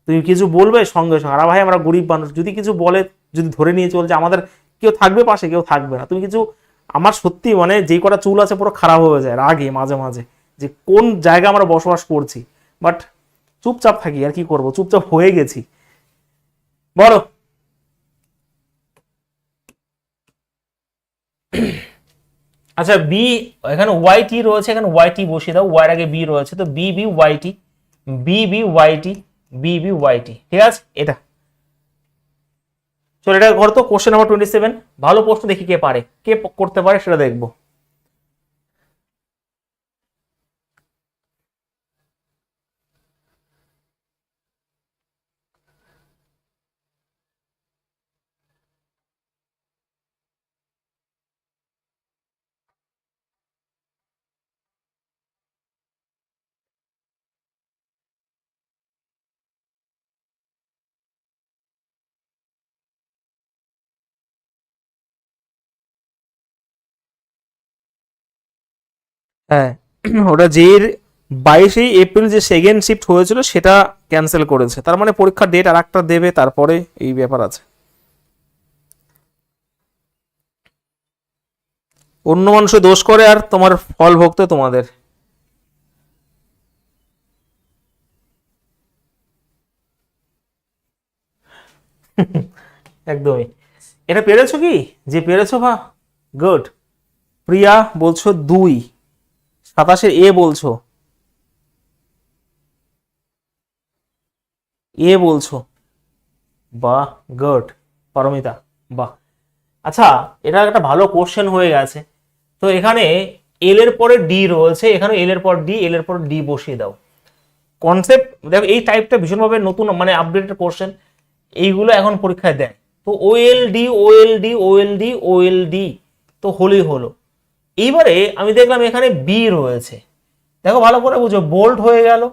তুমি কিছু বলবে সঙ্গে সঙ্গে, আর ভাই আমরা গরিব মানুষ, যদি কিছু বলে যদি ধরে নিয়ে চলছে, আমাদের কেউ থাকবে পাশে, কেউ থাকবে না। তুমি কিছু, আমার সত্যি মানে যেই কটা চুল আছে পুরো খারাপ হয়ে যায় রাগে মাঝে মাঝে, যে কোন জায়গায় আমরা বসবাস করছি। বাট চুপচাপ থাকি, আর কি করব, চুপচাপ হয়ে গেছি। বলো। আচ্ছা বি, এখানে ওয়াই টি রয়েছে, এখানে ওয়াই টি বসিয়ে দাও, ওয়াই আগে বি রয়েছে, তো B B Y T, B B Y T, B B Y T, ঠিক আছে এটা। চলো এটা করতো কোশ্চেন নাম্বার 27, ভালো প্রশ্ন দেখি কে পারে, কে করতে পারে সেটা দেখবো। হ্যাঁ, ওটা যে 22 এপ্রিল যে সেকেন্ড শিফট হয়েছিল সেটা ক্যান্সেল করেছে, তার মানে পরীক্ষার ডেট আর একটা দেবে তারপরে, এই ব্যাপার আছে। অন্য মানুষে দোষ করে আর তোমার ফল ভোগতে তোমাদের। একদমই। এটা পেরেছো কি, যে পেরেছো বা গুড। প্রিয়া বলছো 2, 27 বলছো, বলছো, বাহ গুড। পারমিতা, বাহ। আচ্ছা, এটা একটা ভালো কোশ্চেন হয়ে গেছে। তো এখানে এল এর পরে ডি রয়েছে, এখানে এল এর পর ডি, এল এর পর ডি বসিয়ে দাও। কনসেপ্ট দেখো, এই টাইপটা ভীষণভাবে নতুন, মানে আপডেটেড কোশ্চেন, এইগুলো এখন পরীক্ষায় দেয়। তো OL D, OL D, OL D, OL D, তো হলোই হলো। এইবারে আমি দেখলাম এখানে বি রয়েছে, দেখো ভালো করে বুঝো, বোল্ট হয়ে গেল।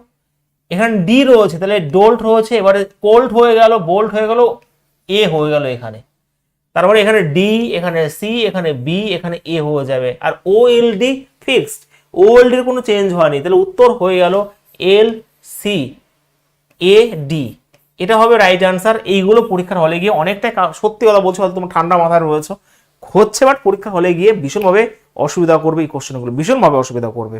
এখানে ডি রয়েছে, তাহলে ডোল্ট রয়েছে, এবারে কোল্ট হয়ে গেল, বোল্ট হয়ে গেল, এ হয়ে গেল এখানে। তারপরে এখানে ডি, এখানে সি, এখানে বি, এখানে এ হয়ে যাবে। আর ও এল ডি ফিক্সড, ও এল ডির কোনো চেঞ্জ হয়নি, তাহলে উত্তর হয়ে গেল এল সি এ ডি। এটা হবে রাইট আনসার। এইগুলো পরীক্ষার হলে গিয়ে অনেকটাই, সত্যি কথা বলছো, হয়তো তোমার ঠান্ডা মাথায় রয়েছে হচ্ছে, বাট পরীক্ষার হলে গিয়ে ভীষণভাবে অসুবিধা করবে, এই কোশ্চেনগুলো ভীষণভাবে অসুবিধা করবে।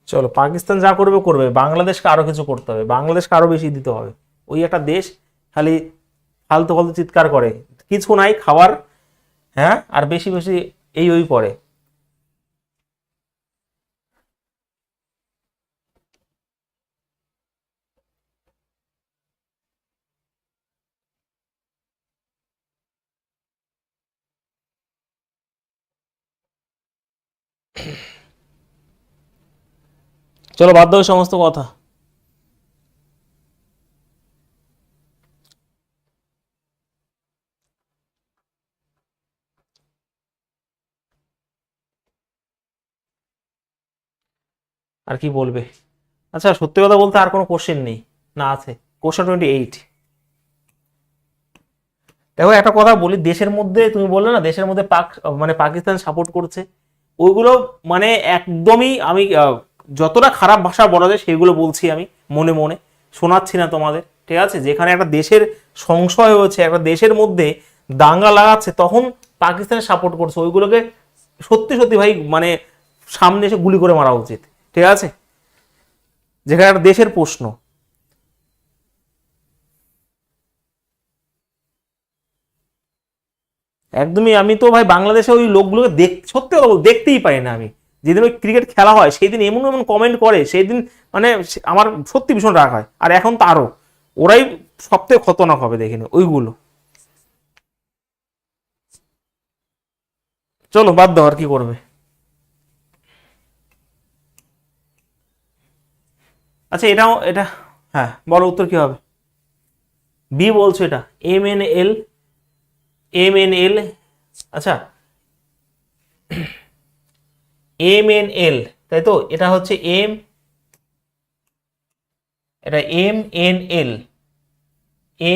চলো, পাকিস্তান যা করবে করবে, বাংলাদেশকে আরো কিছু করতে হবে, বাংলাদেশকে আরো বেশি দিতে হবে। ওই একটা দেশ খালি ফালতু ফালতু চিৎকার করে, কিছু নাই খাবার, হ্যাঁ, আর বেশি বেশি এই ওই করে। চলো বাদ দাও সমস্ত কথা। আর কি বলবে? আচ্ছা সত্যি কথা বলতে আর কোনো কোশ্চেন নেই, না আছে কোশ্চেন 28। দেখো একটা কথা বলি, দেশের মধ্যে তুমি বললে না দেশের মধ্যে মানে পাকিস্তান সাপোর্ট করছে, ওইগুলো মানে একদমই আমি যতটা খারাপ ভাষা বলা যায় সেগুলো বলছি আমি মনে মনে, শোনাচ্ছি না তোমাদের, ঠিক আছে? যেখানে একটা দেশের সংশয় হয়েছে, একটা দেশের মধ্যে দাঙ্গা লাগাচ্ছে, তখন পাকিস্তানের সাপোর্ট করছে, ওইগুলোকে সত্যি সত্যি ভাই মানে সামনে এসে গুলি করে মারা উচিত, ঠিক আছে? যেখানে একটা দেশের প্রশ্ন। একদমই, আমি তো ভাই বাংলাদেশে ওই লোকগুলোকে সত্যি কথা দেখতেই পাই না আমি। যেদিন ওই ক্রিকেট খেলা হয় সেই দিন এমন এমন কমেন্ট করে, সেই দিন মানে আমার সত্যি ভীষণ রাগ হয়। আর এখন তো আরো, ওরাই সব থেকে খতরনাক হবে দেখিনি ওইগুলো। চলো বাদ দাও, আর কি করবে। আচ্ছা এটাও এটা, হ্যাঁ বলো উত্তর কি হবে? বি বলছো এটা, MNL, MNL। আচ্ছা MNL, তাই তো? এটা হচ্ছে এটা MNL,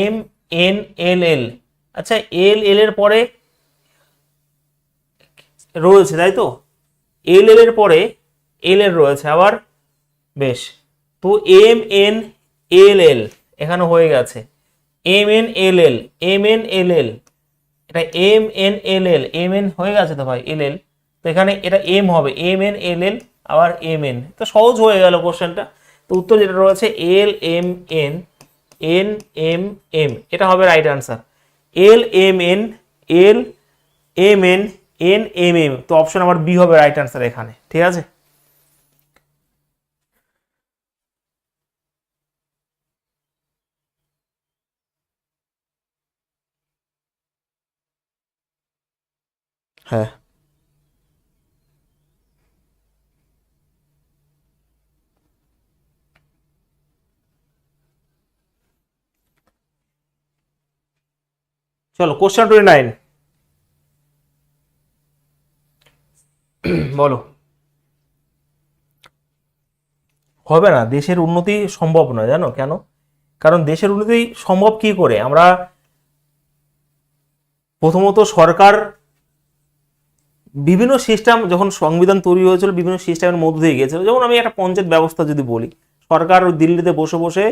MNLL। আচ্ছা এল এর পরে রয়েছে তাই তো, এল এর পরে এর রয়েছে আবার, বেশ। তো MNLL এখানে হয়ে গেছে, MNLL, MNLL, এটা MNLL, MN হয়ে গেছে তো ভাই, LL, তো এখানে এটা M হবে, MNLL আবার MN, তো সহজ হয়ে গেল কোশ্চেনটা। তো উত্তর যেটা রয়েছে LMN, এটা হবে রাইট আনসার, LMN, তো অপশন আমার বি হবে রাইট আনসার এখানে, ঠিক আছে? হ্যাঁ চলো কোশ্চেন 29 বলো। হবে না, দেশের উন্নতি সম্ভব নয়, জানো কেন? কারণ দেশের উন্নতি সম্ভব কি করে? আমরা প্রথমত সরকার বিভিন্ন সিস্টেম, যখন সংবিধান তৈরি হয়েছিল বিভিন্ন সিস্টেমের মধ্যে দিয়ে গিয়েছিল। যেমন আমি একটা পঞ্চায়েত ব্যবস্থা যদি বলি, সরকার দিল্লিতে বসে বসে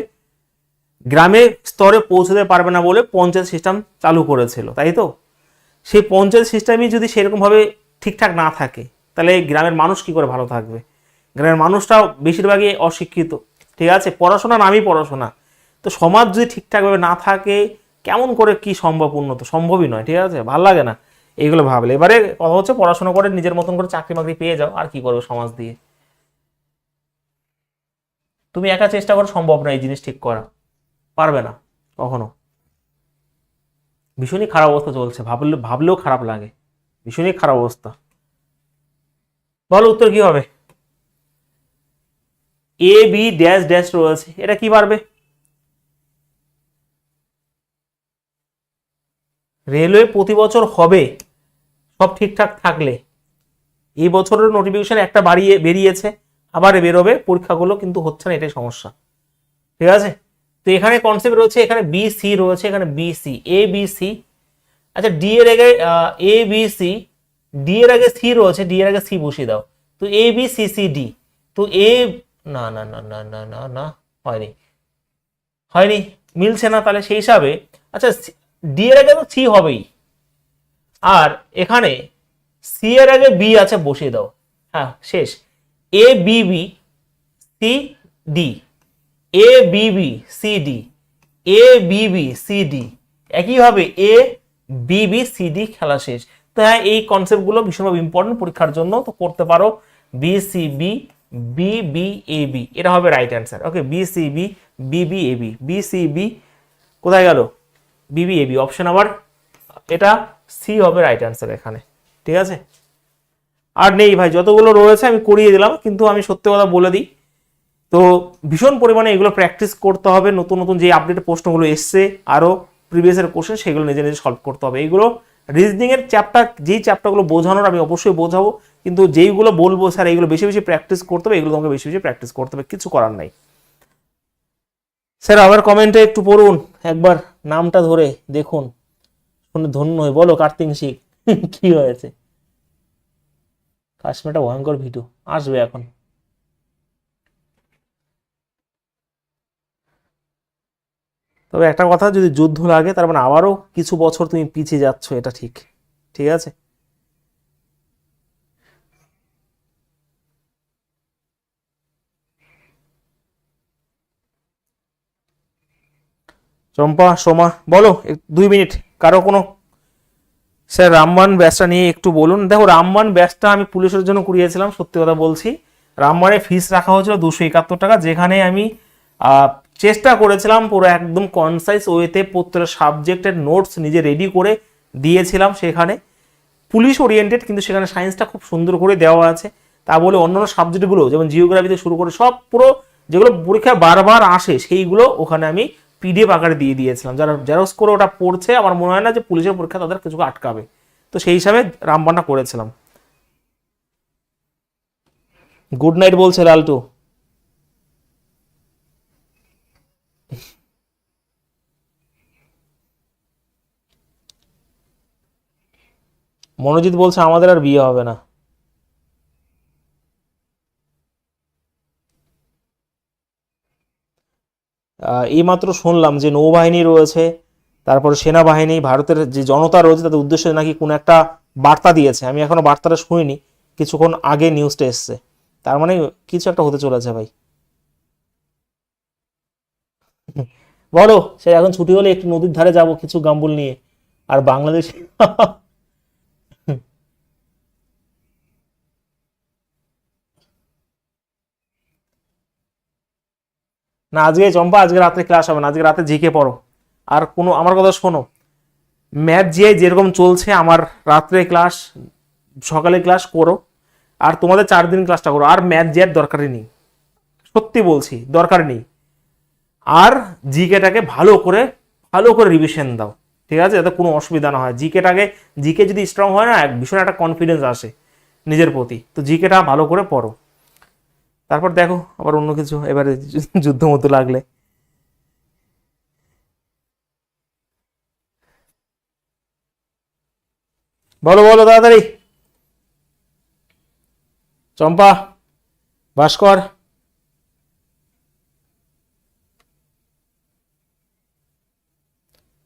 গ্রামের স্তরে পৌঁছতে পারবে না বলে পঞ্চায়েত সিস্টেম চালু করেছিল, তাই তো? সেই পঞ্চায়েত সিস্টেমই যদি সেরকমভাবে ঠিকঠাক না থাকে, তাহলে গ্রামের মানুষ কি করে ভালো থাকবে? গ্রামের মানুষটা বেশিরভাগই অশিক্ষিত, ঠিক আছে? পড়াশোনা নামই পড়াশোনা, তো সমাজ যদি ঠিকঠাকভাবে না থাকে কেমন করে কি সম্ভব উন্নত? সম্ভবই নয়, ঠিক আছে? ভাল লাগে না এইগুলো ভাবলে। এবারে কথা হচ্ছে পড়াশোনা করে নিজের মতন করে চাকরি বাকরি পেয়ে যাও, আর কি করবে সমাজ দিয়ে? তুমি একা চেষ্টা করো, সম্ভব না এই জিনিস ঠিক করা, পারবে না কখনো। ভীষণই খারাপ অবস্থা চলছে, ভাবলেও খারাপ লাগে, ভীষণই খারাপ অবস্থা। বলো উত্তর কি হবে? বি ড্যাশ ড্যাশ রয়েছে, এটা কি পারবে? রেলওয়ে প্রতি বছর হবে সব ঠিকঠাক থাকলে। এই বছরের নোটিফিকেশন একটা বেরিয়েছে, আবার বেরোবে, পরীক্ষাগুলো কিন্তু হচ্ছে না, এটাই সমস্যা, ঠিক আছে? তো এখানে কনসেপ্ট রয়েছে, এখানে বি সি রয়েছে, এখানে বি সি, ABC। আচ্ছা ডি এর আগে ABC, ডি এর আগে সি রয়েছে, ডি এর আগে সি বসিয়ে দাও, তো ABCCD। তো না না না না না না না, হয়নি, হয়নি, মিলছে না তাহলে সেই হিসাবে। আচ্ছা ডি এর আগে তো সি হবেই, আর এখানে সি এর আগে বি আছে, বসিয়ে দাও, হ্যাঁ শেষ। ABBCD, ABBCD, ABBCD, একইভাবে ABBCD, খেলা শেষ। তো হ্যাঁ এই কনসেপ্টগুলো ভীষণভাবে ইম্পর্টেন্ট পরীক্ষার জন্য, তো করতে পারো। BCB, BBAB, এটা হবে রাইট অ্যান্সার। ওকে, BCB, BBAB, BCB কোথায় গেল? BBAB অপশন আবার, এটা সি হবে রাইট অ্যান্সার এখানে, ঠিক আছে? আর নেই ভাই, যতগুলো রয়েছে আমি করিয়ে দিলাম, কিন্তু আমি সত্যি কথা বলে দিই, তো ভীষণ পরিমাণে এগুলো প্র্যাকটিস করতে হবে। নতুন নতুন যে আপডেট প্রশ্নগুলো এসছে, আরও প্রিভিয়াসের কোশ্চেন, সেগুলো নিজে নিজে সলভ করতে হবে। এইগুলো রিজনিংয়ের চ্যাপ্টার, যেই চ্যাপ্টারগুলো বোঝানোর আমি অবশ্যই বোঝাবো, কিন্তু যেইগুলো বলবো স্যার এইগুলো বেশি বেশি প্র্যাকটিস করতে হবে, এগুলো তোমাকে বেশি বেশি প্র্যাকটিস করতে হবে, কিছু করার নাই। স্যার আবার কমেন্টে একটু পড়ুন, একবার নামটা ধরে দেখুন, কোনো ধন্য নয়, বলো কার্তিক শিখ কি হয়েছে? কাশ্মীরটা ভয়ঙ্কর ভিডিও আসবে এখন। তবে একটা কথা, যদি যুদ্ধ লাগে তার মানে আবারও কিছু বছর তুমি পিছিয়ে যাচ্ছ, এটা ঠিক। ঠিক আছে। চম্পা, সোমা, বলো 2 মিনিট। কারো কোনো, স্যার রামবান ব্যাচটা নিয়ে একটু বলুন। দেখো, রামবান ব্যাচটা আমি পুলিশের জন্য করিয়েছিলাম, সত্যি কথা বলছি। রামবানের ফিস রাখা হয়েছিল 271 টাকা, যেখানে আমি আহ, চেষ্টা করেছিলাম পুরো একদম কনসাইজ ওয়েতে প্রত্যেকটা সাবজেক্টের নোটস নিজে রেডি করে দিয়েছিলাম সেখানে। পুলিশ ওরিয়েন্টেড, কিন্তু সেখানে সায়েন্সটা খুব সুন্দর করে দেওয়া আছে। তা বলে অন্যান্য সাবজেক্টগুলো যেমন জিওগ্রাফি থেকে শুরু করে সব পুরো যেগুলো পরীক্ষায় বারবার আসে সেইগুলো ওখানে আমি পিডিএফ আকারে দিয়ে দিয়েছিলাম। যারা জেরক্স করে ওটা পড়ছে, আমার মনে হয় না যে পুলিশের পরীক্ষা তাদের কিছু আটকাবে। তো সেই হিসাবে রামবানটা করেছিলাম। গুড নাইট বলছে লালটু। মনোজিৎ বলছে আমাদের আর বিয়ে হবে না। এইমাত্র শুনলাম যে নৌবাহিনী রয়েছে, তারপরে সেনাবাহিনী, ভারতের যে জনতা রয়েছে তাদের উদ্দেশ্যে নাকি কোনো একটা বার্তা দিয়েছে। আমি এখনো বার্তাটা শুনিনি, কিছুক্ষণ আগে নিউজটা এসছে। তার মানে কিছু একটা হতে চলেছে ভাই। বলো, সে এখন ছুটি হলে একটু নদীর ধারে যাব কিছু গাম্বুল নিয়ে। আর বাংলাদেশ না, আজকে চম্পা আজকে রাতে ক্লাস হবে না, আজকে রাতে জিকে পড়ো। আর কোনো, আমার কথা শোনো, ম্যাথ জিআই যেরকম চলছে, আমার রাত্রে ক্লাস সকালে ক্লাস করো, আর তোমাদের 4 দিন ক্লাসটা করো, আর ম্যাথ জিআর দরকারই নেই, সত্যি বলছি দরকার নেই। আর জিকেটাকে ভালো করে রিভিশন দাও, ঠিক আছে, যাতে কোনো অসুবিধা না হয়। জিকে যদি স্ট্রং হয় না, এক ভীষণ একটা কনফিডেন্স আসে নিজের প্রতি। তো জিকেটা ভালো করে পড়ো, তারপর দেখো আবার অন্য কিছু এবারে যুদ্ধ মতো লাগলে। বলো বলো তাড়াতাড়ি। চম্পা, ভাস্কর,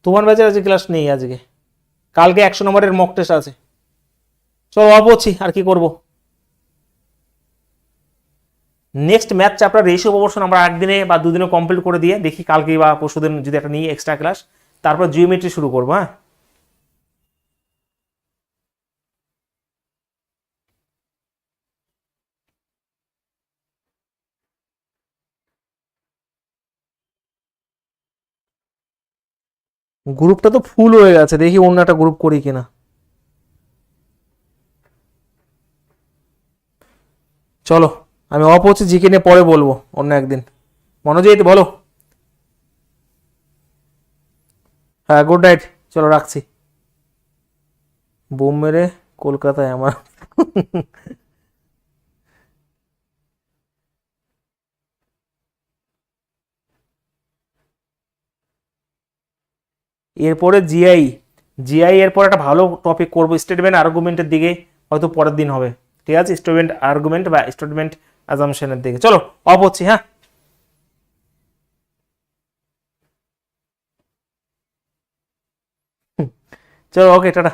তোমার ব্যাচের আজকে ক্লাস নেই আজকে, কালকে 100 নম্বরের মক টেস্ট আছে। চলো অল্প হচ্ছি, আর কি করব। Next math chapter ratio proportion আমরা একদিনে বা দুদিনে কমপ্লিট করে দিয়ে দেখি, কালকে বা পরশুদিন যদি একটা নিই এক্সট্রা ক্লাস, তারপর জিওমেট্রি শুরু করবো। হ্যাঁ, গ্রুপটা তো ফুল হয়ে গেছে, দেখি অন্য একটা গ্রুপ করি কিনা। চলো, আমি অফ হচ্ছে, জিকে নিয়ে পরে বলবো অন্য একদিন। মনোজিৎ বলো। হ্যাঁ, গুড নাইট, চলো রাখছি। বোম মেরে কলকাতায় আমার এরপরে জিআই, এরপর একটা ভালো টপিক করবো স্টেটমেন্ট আর্গুমেন্টের দিকে, হয়তো পরের দিন হবে। ঠিক আছে, স্টেটমেন্ট আর্গুমেন্ট বা স্টেটমেন্ট অ্যাজাম্পশনের দিকে। চলো অফ হচ্ছি, হ্যাঁ। চলো, ওকে, টাটা।